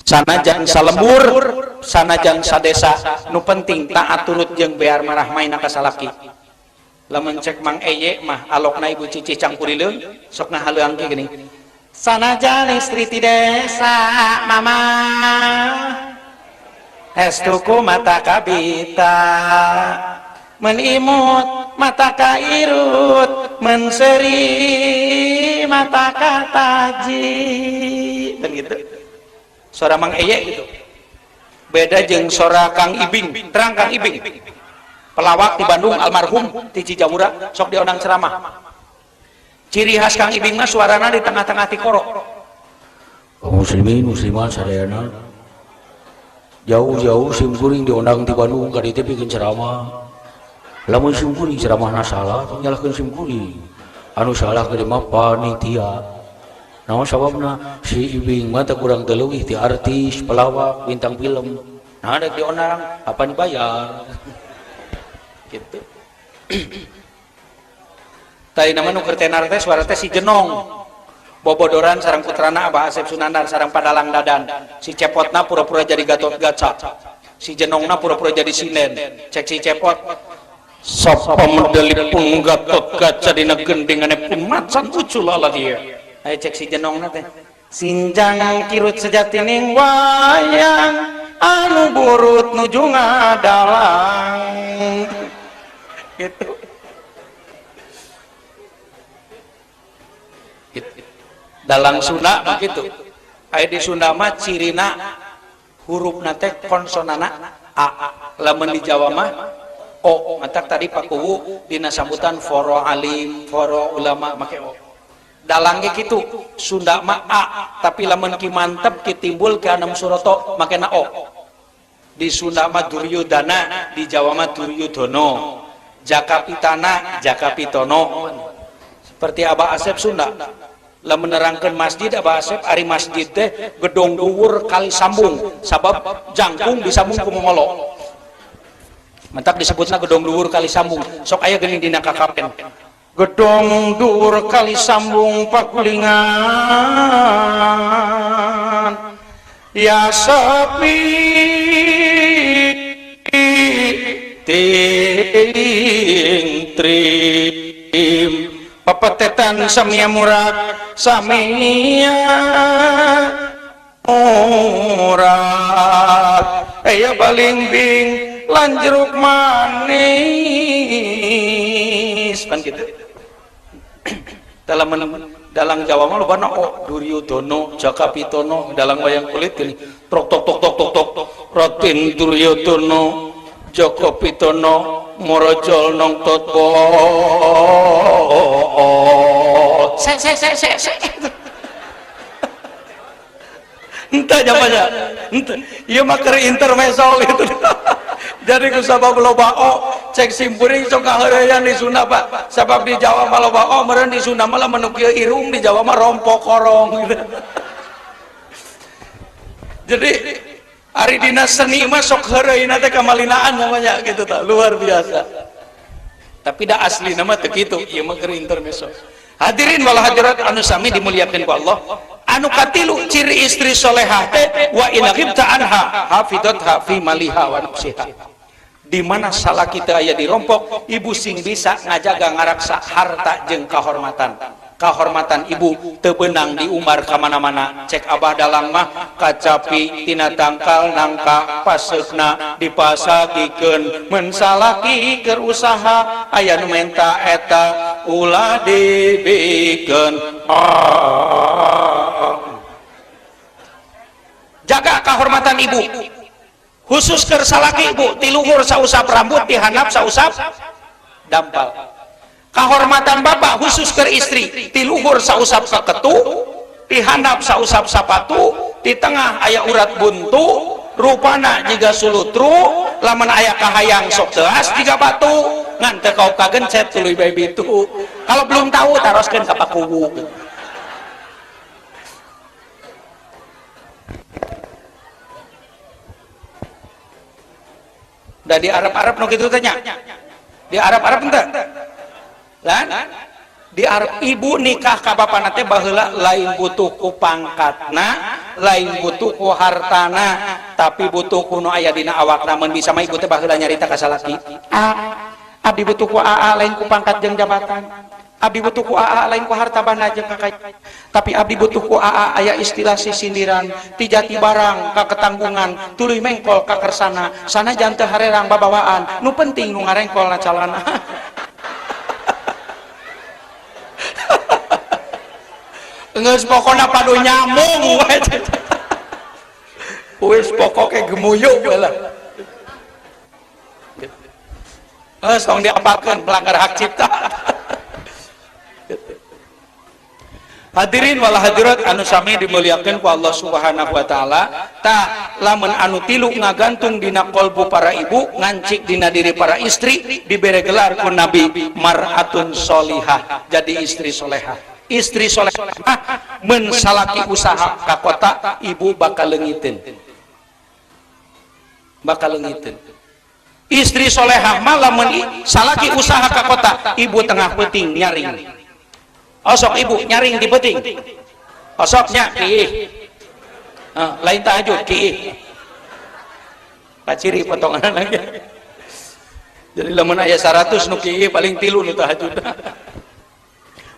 sanajan salembur, sanajan sadesa, nu penting taat turut jeung bear marah maina ka salaki. Lamun cek Mang Eye mah alokna ibu Cici campurileun, sok ngahaleuang ge geuning. Sanajan istri ti desa mama estuku mata kabita menimut mata kairut menseri mata kataji dan gitu suara Mang Eye gitu beda jeung suara Kang Ibing terang Kang Ibing pelawak di Bandung almarhum ti Cijaura sok diondang ceramah. Ciri khas Kang Ibing mah suarana di tengah-tengah tikorok. Muslimin muslimat sadayana jauh-jauh simkuring diundang di Bandung ka dieu bikin ceramah. Lamun simkuring ceramahna salah nyalahkeun simkuring. Anu salah ge mah panitia. Naon sababna si Ibing mah teh kurang teu leuwih ti artis, pelawak, bintang film. Nah ada diundang apa dibayar. Gitu. Tadi nama nu tenar teh suara teh si Jenong bobodoran sareng putrana Abah Asep Sunandar sareng Padalang Dadan si Cepotna pura-pura jadi Gatot Kaca si Jenongna pura-pura jadi Sinden cek si Cepot sapa medalipun Gatot Kaca dina gendingane pun macan ucul ala dia ayo cek si Jenongna teh sinjang kirut sejatining wayang anu burut nuju ngadalang gitu. Dalang Sunda begitu. Aya di Sunda mah cirina hurufna teh konsonana a. Lamun di Jawa mah o. Matak tadi Pak Kuwu dina sambutan foro alim, foro ulama make o. Dalang ge kitu. Sunda mah a, tapi lamun ki mantep ki timbul ke anam surata makena o. Di Sunda mah Duryudana, di Jawa mah Duryudono. Jakapitana, Jakapitono. Seperti Abah Asep Sunda. Lah menerangkan masjid Abah Asep ari masjid teh gedong dhuwur kali sambung sabab jangkung disambung ku mongolo. Mentak disebutna gedong dhuwur kali sambung. Sok aya geuning dina kakapen. Gedong dhuwur kali sambung pakulingan ya sepi ting trim papetetan samia murad samia murad aya balimbing lan jeruk manis kan gitu. Dalang Jawa mah lobana o Duryudono, Jakapitono, dalang wayang kulit gini trok tok tok tok tok tok Raden Duryudono, Jakapitono, morojol nong totbo se entah jamannya entah iya makar intermezzo itu jadi kusabab loba o cek simpuring sok kaheureuyan di Sunda Pak sabab di Jawa mah loba o meureun di Sunda malah menu kieu irung di Jawa mah rompok korong gitu. Jadi ari dina seni mah sok heureuyeuna teh kamalinaan namanya gitu tah luar biasa. Tapi da asli nama teu kitu ieu mah keur intermezzo. Hadirin wal hadirat anu sami dimuliakeun ku Allah. Anu katilu ciri istri solehah teh wa in ghibta anha hafidatha fi maliha wa nafsiha. Di mana salah kita aya dirompok, ibu sing bisa ngajaga ngaraksa harta jeung kahormatan. Kahormatan ibu teu beunang diumbar ka mana-mana. Cek Abah Dalang mah kacapi tina tangkal nangka paseukna dipasagikeun mun salaki keur usaha aya nu menta eta ulah dibikeun. Jaga kahormatan ibu. Khusus keur salaki ibu, ti luhur sausap rambut, ti handap sausap dampal. Kahormatan bapak khusus ke istri, ti luhur sausap saketu, ti handap sausap sapatu, ti tengah aya urat buntu, rupana jiga sulutru, lamun aya kahayang sok teas jiga batu, ngan teu kau kagencet tuluy bae bitu. Kalau belum tahu taroskeun ka Pak Kuwu. Da di Arab-Arab nu kitu teh nya. Di Arab-Arab henteu? Lan di Arab ibu nikah ka bapana teh baheula lain butuh ku pangkatna, lain butuh ku hartana, tapi butuh ku nu aya dina awakna. Mun bisa mah ibu teh baheula nyarita ka salaki. Abdi butuh ku AA lain ku pangkat jeung jabatan. Abdi butuh ku AA lain ku harta bana jeung kakak. Tapi abdi butuh ku AA aya istilah sisindiran, ti jati barang ka ketanggungan, tuluy mengkol ka kersana, sanajan teu harerang babawaan, nu penting nu ngarengkolna calana. Ngeus pokona padu nyamung we. Wis pokoke gemuyuk lah. Tong diapakeun pelanggar hak cipta. Hadirin wal hadirat anu sami dimuliakeun ku Allah Subhanahu wa taala, tah lamun anu tilu ngagantung dina qalbu para ibu, ngancik dina diri para istri, dibere gelar ku Nabi mar'atun sholihah, jadi istri solehah. Istri solehah mun salaki usaha ka kota, ibu bakal leungiteun. Bakal leungiteun. Istri solehah mah lamun salaki usaha ka kota, ibu tengah peuting nyaring. Osok ibu nyaring di peuting. Osoknya kiih. Lain tahajud kiih. Paciri potongan lagi. Jadi lamun aya 100 nu kiih paling 3 nu tahajud.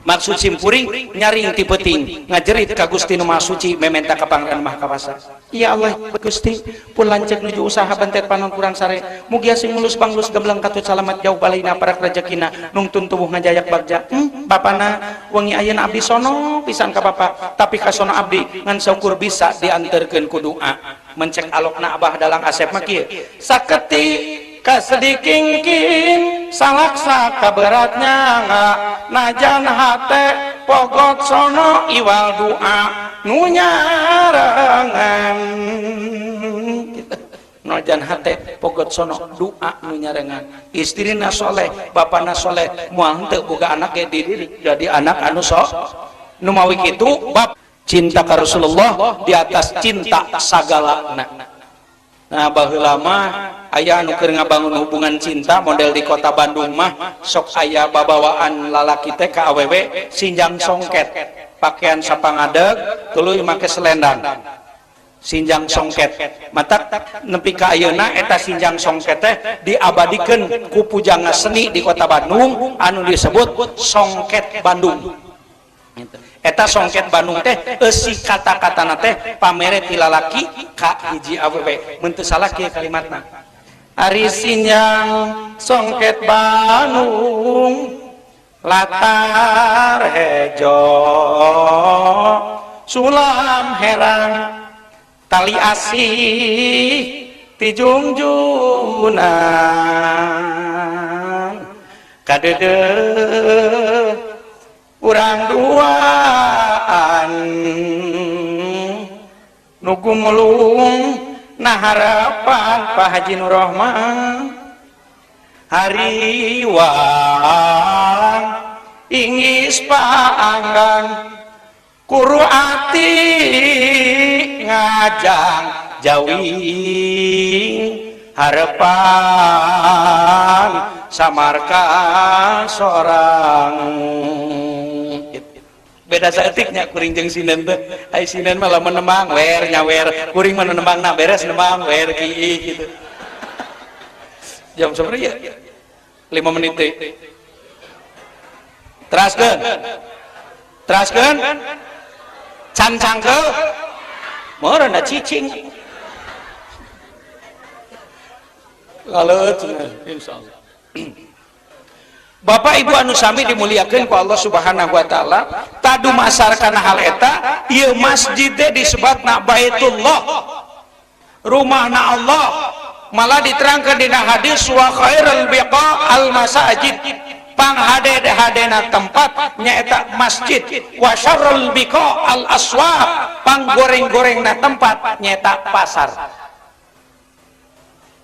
maksud simpuring nyaring ti peuting ngajerit ka Gusti Nu Maha Suci mementa ka Pangeran Maha Kawasa. Ya Allah Gusti pun lanceuk nuju usaha bantet panon kurang sare mugi sing mulus banglus gemblang katut salamet jauh balaina parak rezekina nungtun tubuh ngajayak bagja. Bapana wengi ayeuna abdi sono pisan ka Bapa tapi ka sono abdi ngan saukur bisa dianterkeun ku doa mencek alokna Abah dalang Asep mah kieu saketi kasedikingking salaksa kaberatnya najan hate pogot sono iwal doa nunyarengan najan hate pogot sono doa nunyarengan istrina soleh bapana soleh moal henteu boga anak ge diri jadi anak anu sok nu mawi kitu bab cinta ka Rasulullah di atas cinta sagalana. Nah baheula mah aya anu keur ngabangun hubungan cinta model di kota Bandung mah sok aya babawaan lalaki teh ka awewe sinjang songket pakaian sapangadeg tuluy make selendang sinjang songket matak nepi ka ayeuna eta sinjang songket teh diabadikeun ku pujangga seni di kota Bandung anu disebut Songket Bandung. Eta Songket Bandung teh eusi kata-katana teh pamere ti lalaki ka hiji awewe mun teu salah kieu kalimatna ari sinjang Songket Bandung latar hejo sulam herang tali asih ti jungjunan kadeudeung urang duaan nugu melung nah harapan Pak Haji Nur Rahman hariwang ingis paanggang kuru ati ngajang jawing harapan samarka sorang beda saeutiknya kuring jeung sinden teh ai sinden mah lamun nembang wer nyawer kuring mah nembangna beres nembang wer kieu gitu jam sabaraha ya 5 menit teh teraskeun can cangkeu meureun da cicing galeut insyaallah. Bapak Ibu anu sami dimuliakeun ku Allah Subhanahu wa taala, tadu masarkan hal eta ieu masjid disebutna Baitullah. Rumahna Allah malah diterangkan dina hadis wa khairul biqa al masajid. Panghade-hadena tempat nyaeta masjid wa syarrul biqa al aswaq panggoreng-gorengna tempat nyaeta pasar.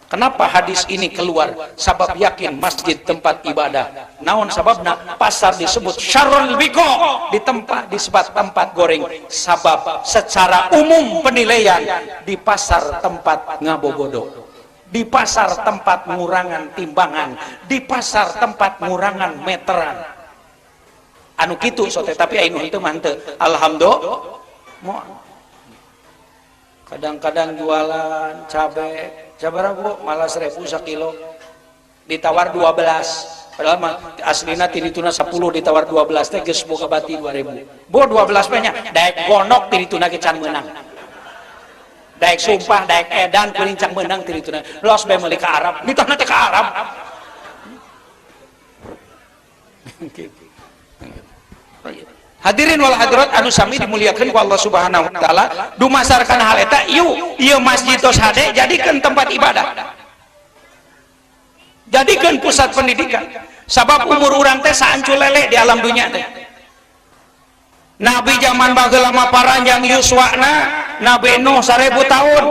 Kenapa hadis ini keluar? Sabab yakin masjid tempat ibadah. Naon sababna? Pasar disebut syarrul biqa, di tempat disebut tempat goreng. Sabab secara umum penilaian di pasar tempat ngabobodo, di pasar tempat ngurangan timbangan, di pasar tempat ngurangan meteran. Anu kitu sote tapi anu itu manteu. Alhamdulillah. Kadang-kadang jualan cabe sabaraha malah 1000 sakilo ditawar 12 padahal mah aslina tirituna 10 ditawar 12 teh geus boga bati 2000 bo 12 mah nya daek gonok tirituna ge can meunang daek sumpah daek edan kuring can meunang tirituna los bae meuli ka Arab ditahna teh ka Arab hadirin wal hadirat anu sami dimuliakeun ku Allah Subhanahu wa taala dumasarkan hal eta ieu masjid tos hade jadikeun tempat ibadah jadikeun pusat pendidikan sabab umur urang teh saancul lele di alam dunia teh Nabi zaman bageula mah paranjang yuswana Nabi Nuh 1000 tahun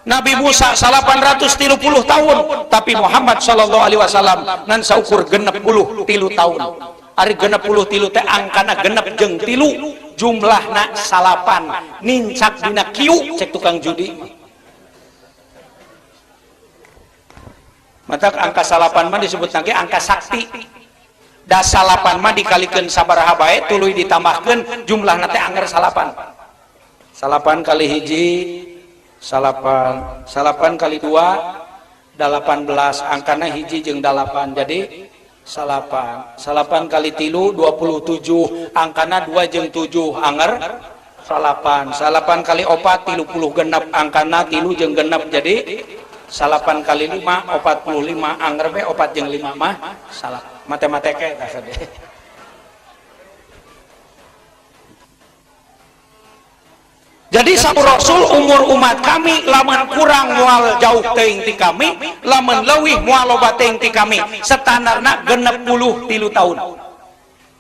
Nabi Musa 830 tahun tapi Muhammad sallallahu alaihi wasallam ngan saukur 63 tahun ari 63 teh angkana genep jeung 3 jumlahna 8 nincak dina kieu cek tukang judi mata angka 8 mah disebut lagi angka sakti da 8 mah dikalikeun sabaraha bae tuluy ditambahkeun jumlahna teh angger 8 kali hiji 8 kali 2 18 angkana hiji jeung 8 jadi salapan kali tilu 27 angkana 2 jeung 7 anger salapan kali opat 30 genep angkana tilu jeung genep jadi salapan kali 5 45 anger be opat jeung 5 mah salah matematika eta sade. Jadi sabu Rasul umur umat kami lamun kurang moal jauh teuing ti kami, lamun leuwih moal loba teuing ti kami. Standarna 63 tahun.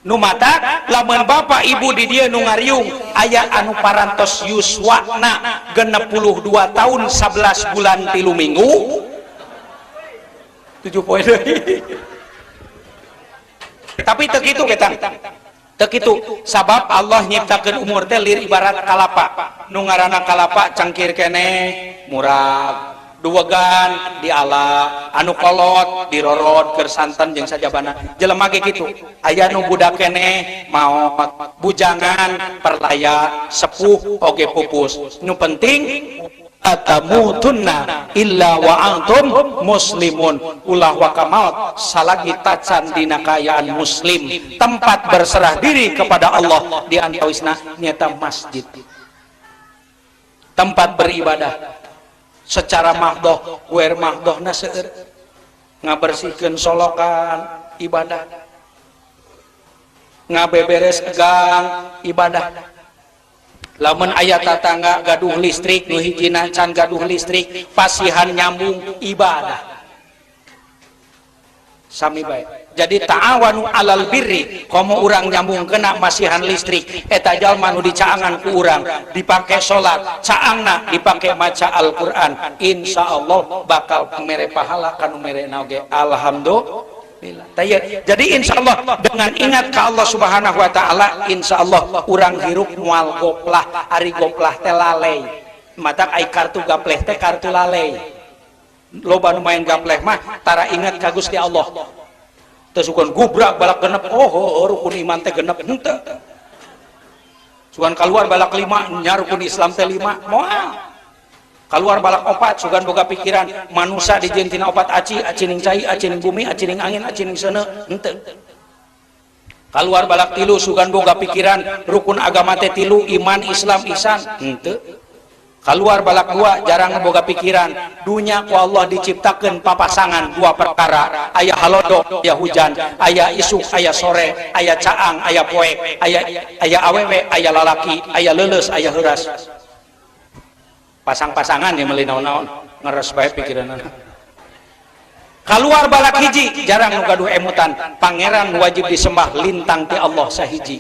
Nu mata lamun bapak ibu di dieu nu ngariung aya anu parantos yuswana 62 tahun 11 bulan 3 minggu. 7 poin deui. Tapi teu kitu ketang. Teu kitu sabab Allah nyiptakeun umur teh lir ibarat kalapa. Nu ngaranna kalapa cangkir keneh murag, duwegan diala, anu kolot dirorot keur santen jeung sajabana. Jelema ge kitu. Aya nu budak keneh maot, bujangan perlaya, sepuh oge pupus. Nu penting atamutunna illa wa antum muslimun, ulah wa kamaut salagi tacan dina kayaan muslim. Tempat berserah diri kepada Allah di antawisna nyata masjid, tempat beribadah secara mahdoh. Wer mahdohna seueur ngabersihkeun solokan ibadah, ngabeberes gang ibadah. Lamun aya tatangga gaduh listrik nu hijina can gaduh listrik pasihan nyambung ibadah sami bae. Jadi ta'awanu alal birri, komo urang nyambung kena masihan listrik eta jalma nu dicaangan ku urang dipake salat caangna dipake maca Al-Qur'an, insyaallah bakal mere pahala kanu mere oge. Alhamdulillah. Jadi insyaallah dengan ingat ke Allah subhanahu wa ta'ala, insyaallah urang hirup mual goplah. Ari goplah teh lalei, matak ai kartu gapleh teh kartu lalei. Loba nu main gapleh mah tara ingat ka Gusti Allah. Teu sugan gubrak balak genep, oh rukun iman teh genep henteu. Sugan keluar balak 5 nya rukun Islam teh 5 moal. Keluar balak opat sugan boga pikiran manusia dijieun tina opat aci ning cai, aci ning bumi, aci ning angin, aci ning seuneu henteu. Keluar balak 3 sugan boga pikiran rukun agama teh 3 iman Islam ihsan henteu. Keluar balak 2 jarang boga pikiran dunya ku Allah diciptakeun papasangan 2 perkara, aya halodo aya hujan, aya isuk aya sore, aya caang aya poek, aya awewe aya lalaki, aya leuleus aya heuras. Pasang-pasangan yang meuli naon-naon ngeres bae pikiranna. Keluar balak hiji jarang nu gaduh emutan, pangeran wajib disembah lintang ti Allah sahiji.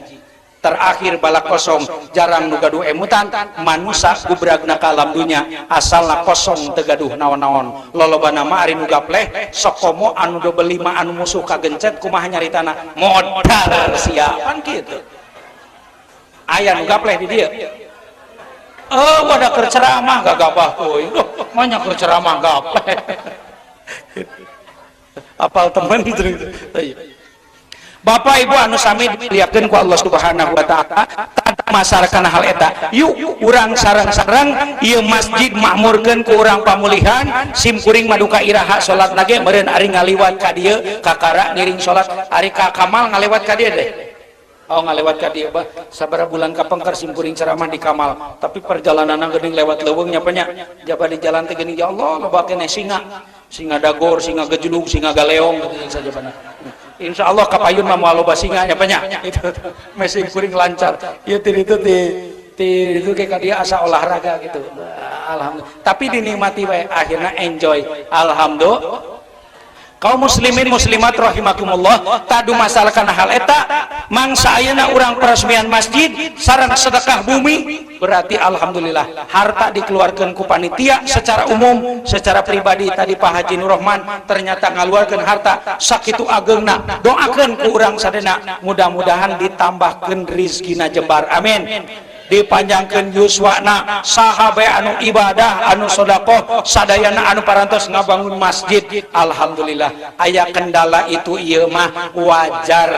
Terakhir balak kosong jarang nu gaduh emutan, manusia gubragna ka alam dunya asalna kosong teu gaduh naon-naon. Lolobana mah ari nu gapleh sok komo anu 25 anu musuh kagencet kumaha nyaritana modal sia pan kitu. Aya nu gapleh di dieu. Wadah kerceramah gak gabah tuh, banyak kerceramah gapleh. Apal teman gitu. Bapak Ibu anu sami dilihatkeun ku Allah Subhanahu wa taala tanda masarakan hal eta. Yuk urang sareng-sareng ieu masjid makmurkeun ku urang pamulihan, simkuring maduka iraha salat lage meureun ari ngaliwat ka dieu kakara ngiring salat, ari ka Kamal ngalewat ka dieu deh. Oh ngalewat ka dieu bah sabaraha bulan kapengker simkuring ceramah di Kamal, tapi perjalananna geuning lewat leuweung nya penya jaba di jalan teh geuning ya Allah loba keneh singa dagor, singa gejulug, singa galeong gitu saja bana. Insyaallah kapayun mah moal loba singa nya penya itu mesing kuring lancar. Ieu itu kayak dia asa olahraga gitu. Alhamdulillah. Tapi dinikmati wae akhirnya enjoy. Alhamdulillah. Kaum muslimin muslimat rahimakumullah, tadu masalahkan hal eta mangsa ayeuna urang peresmian masjid sareng sedekah bumi berarti alhamdulillah harta dikeluarkan ku panitia secara umum, secara pribadi tadi Pak Haji Nur Rahman ternyata ngaluarkeun harta sakitu ageungna. Doakeun ku urang sadena mudah-mudahan ditambahkeun rezekina jembar amin, dipanjangkeun yuswana sahabe anu ibadah anu sedekah sadayana anu parantos ngabangun masjid. Alhamdulillah. Aya kendala itu ieu mah wajar,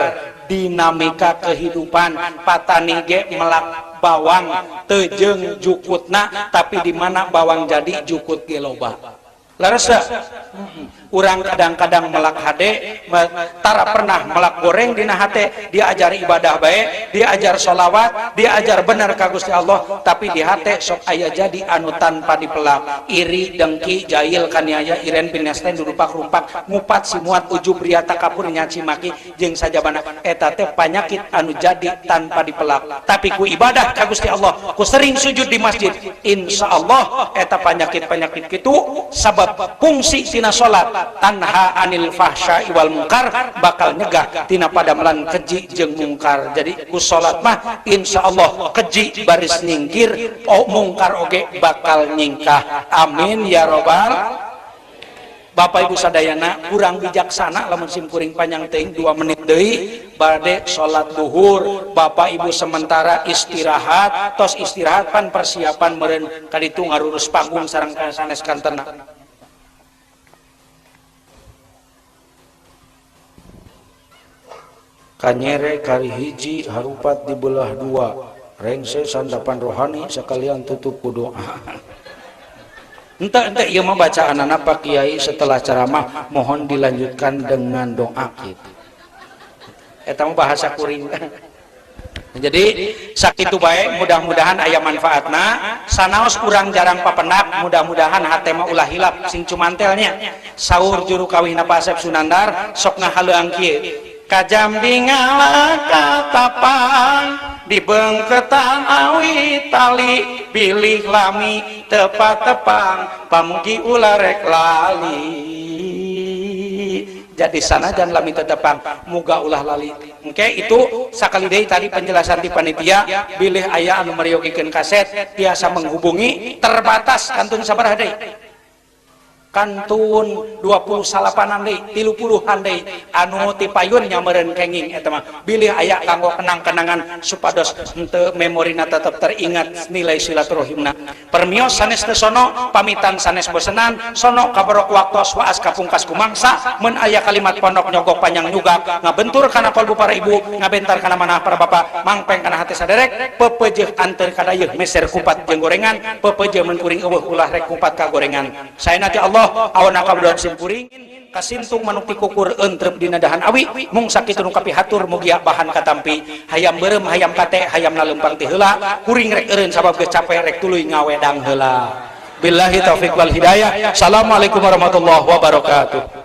dinamika kehidupan. Patani ge melak bawang teu jeung jukutna, tapi di mana bawang jadi jukut ge loba. larasa. Urang kadang-kadang melak hade tara pernah melak goreng dina hate, dia ajar ibadah baik, dia ajar sholawat, dia ajar benar ka Gusti Allah, tapi di hate sok aya jadi anu tanpa dipelak, iri, dengki, jahil, kaniaya, iren, pinesten, durupak-rumpak, ngupat, simuat, ujub, ria, takabur, nyaci maki, jeung sajabana. Eta teh panyakit anu jadi tanpa dipelak. Tapi ku ibadah ka Gusti Allah, ku sering sujud di masjid, insya Allah eta penyakit-penyakit kitu sabab fungsi tina salat tanha anil fahsya wal mungkar, bakal nyegah tina padamelan keji jeung mungkar. Jadi ku salat mah insyaallah keji baris nyingkir, mungkar oge bakal nyingkah. Amin ya robbal. Bapak Ibu sadayana, kurang bijaksana lamun simkuring panjang teuing 2 menit deui bade salat duhur. Bapak Ibu sementara istirahat, tos istirahat pan persiapan meureun kaditu ngarurus panggung sareng sanes kantorna. Kanyere kari hiji harupat dibelah 2, rengse santapan rohani sekalian tutup doa. Ente ieu mah bacaanana Pak Kiai setelah ceramah, mohon dilanjutkan dengan doa gitu. Eta mah bahasa kuring. Jadi sakitu bae, mudah-mudahan aya manfaatna. Sanaos urang jarang papendak, mudah-mudahan hate mah ulah hilap sing cumantelnya. Saur juru kawihna Pak Asep Sunandar sok ngahaleuang kieu. Kajam dingala katapang dibengketan awi tali, bilih lami tepat-tepang pamugi ulah rek lali. Jadi sana dan lami tetepang muga ulah lali. Oke, itu sakali deui tadi penjelasan di panitia. Bilih aya anu mariogikeun kaset biasa menghubungi, terbatas kantun sabaraha deui? Kantun 28an deui, 30an deui anu ti payun nya meureun kenging eta mah. Bilih aya kanggo kenang-kenangan supados henteu memorina tetep teringat nilai silaturahimna. Permios sanes teu sono, pamitan sanes bosenan, sono kabarok waktos waas kapungkas kumangsa, mun aya kalimat pondok nyogok panjang nyugak, ngabentur kana kalbu para ibu, ngabentar kana manah para bapak, mangpeng kana hati saderek, pepeujeuh anteur kadayeuh meser kupat jeung gorengan, pepeujeuh mun kuring eueuh ulah rek kupat ka gorengan. Saena ti Allah awana kabudahan simpuring kasintung manuk tikukur entrep dina dahan awi, mung sakitu nu kapihatur mugia bahan katampi, hayam beureum hayam kate hayamna lempang ti heula, kuring rek eureun sabab geus capek rek tuluy ngawedang heula. Billahi taufiq wal hidayah. Assalamualaikum warahmatullahi wabarakatuh.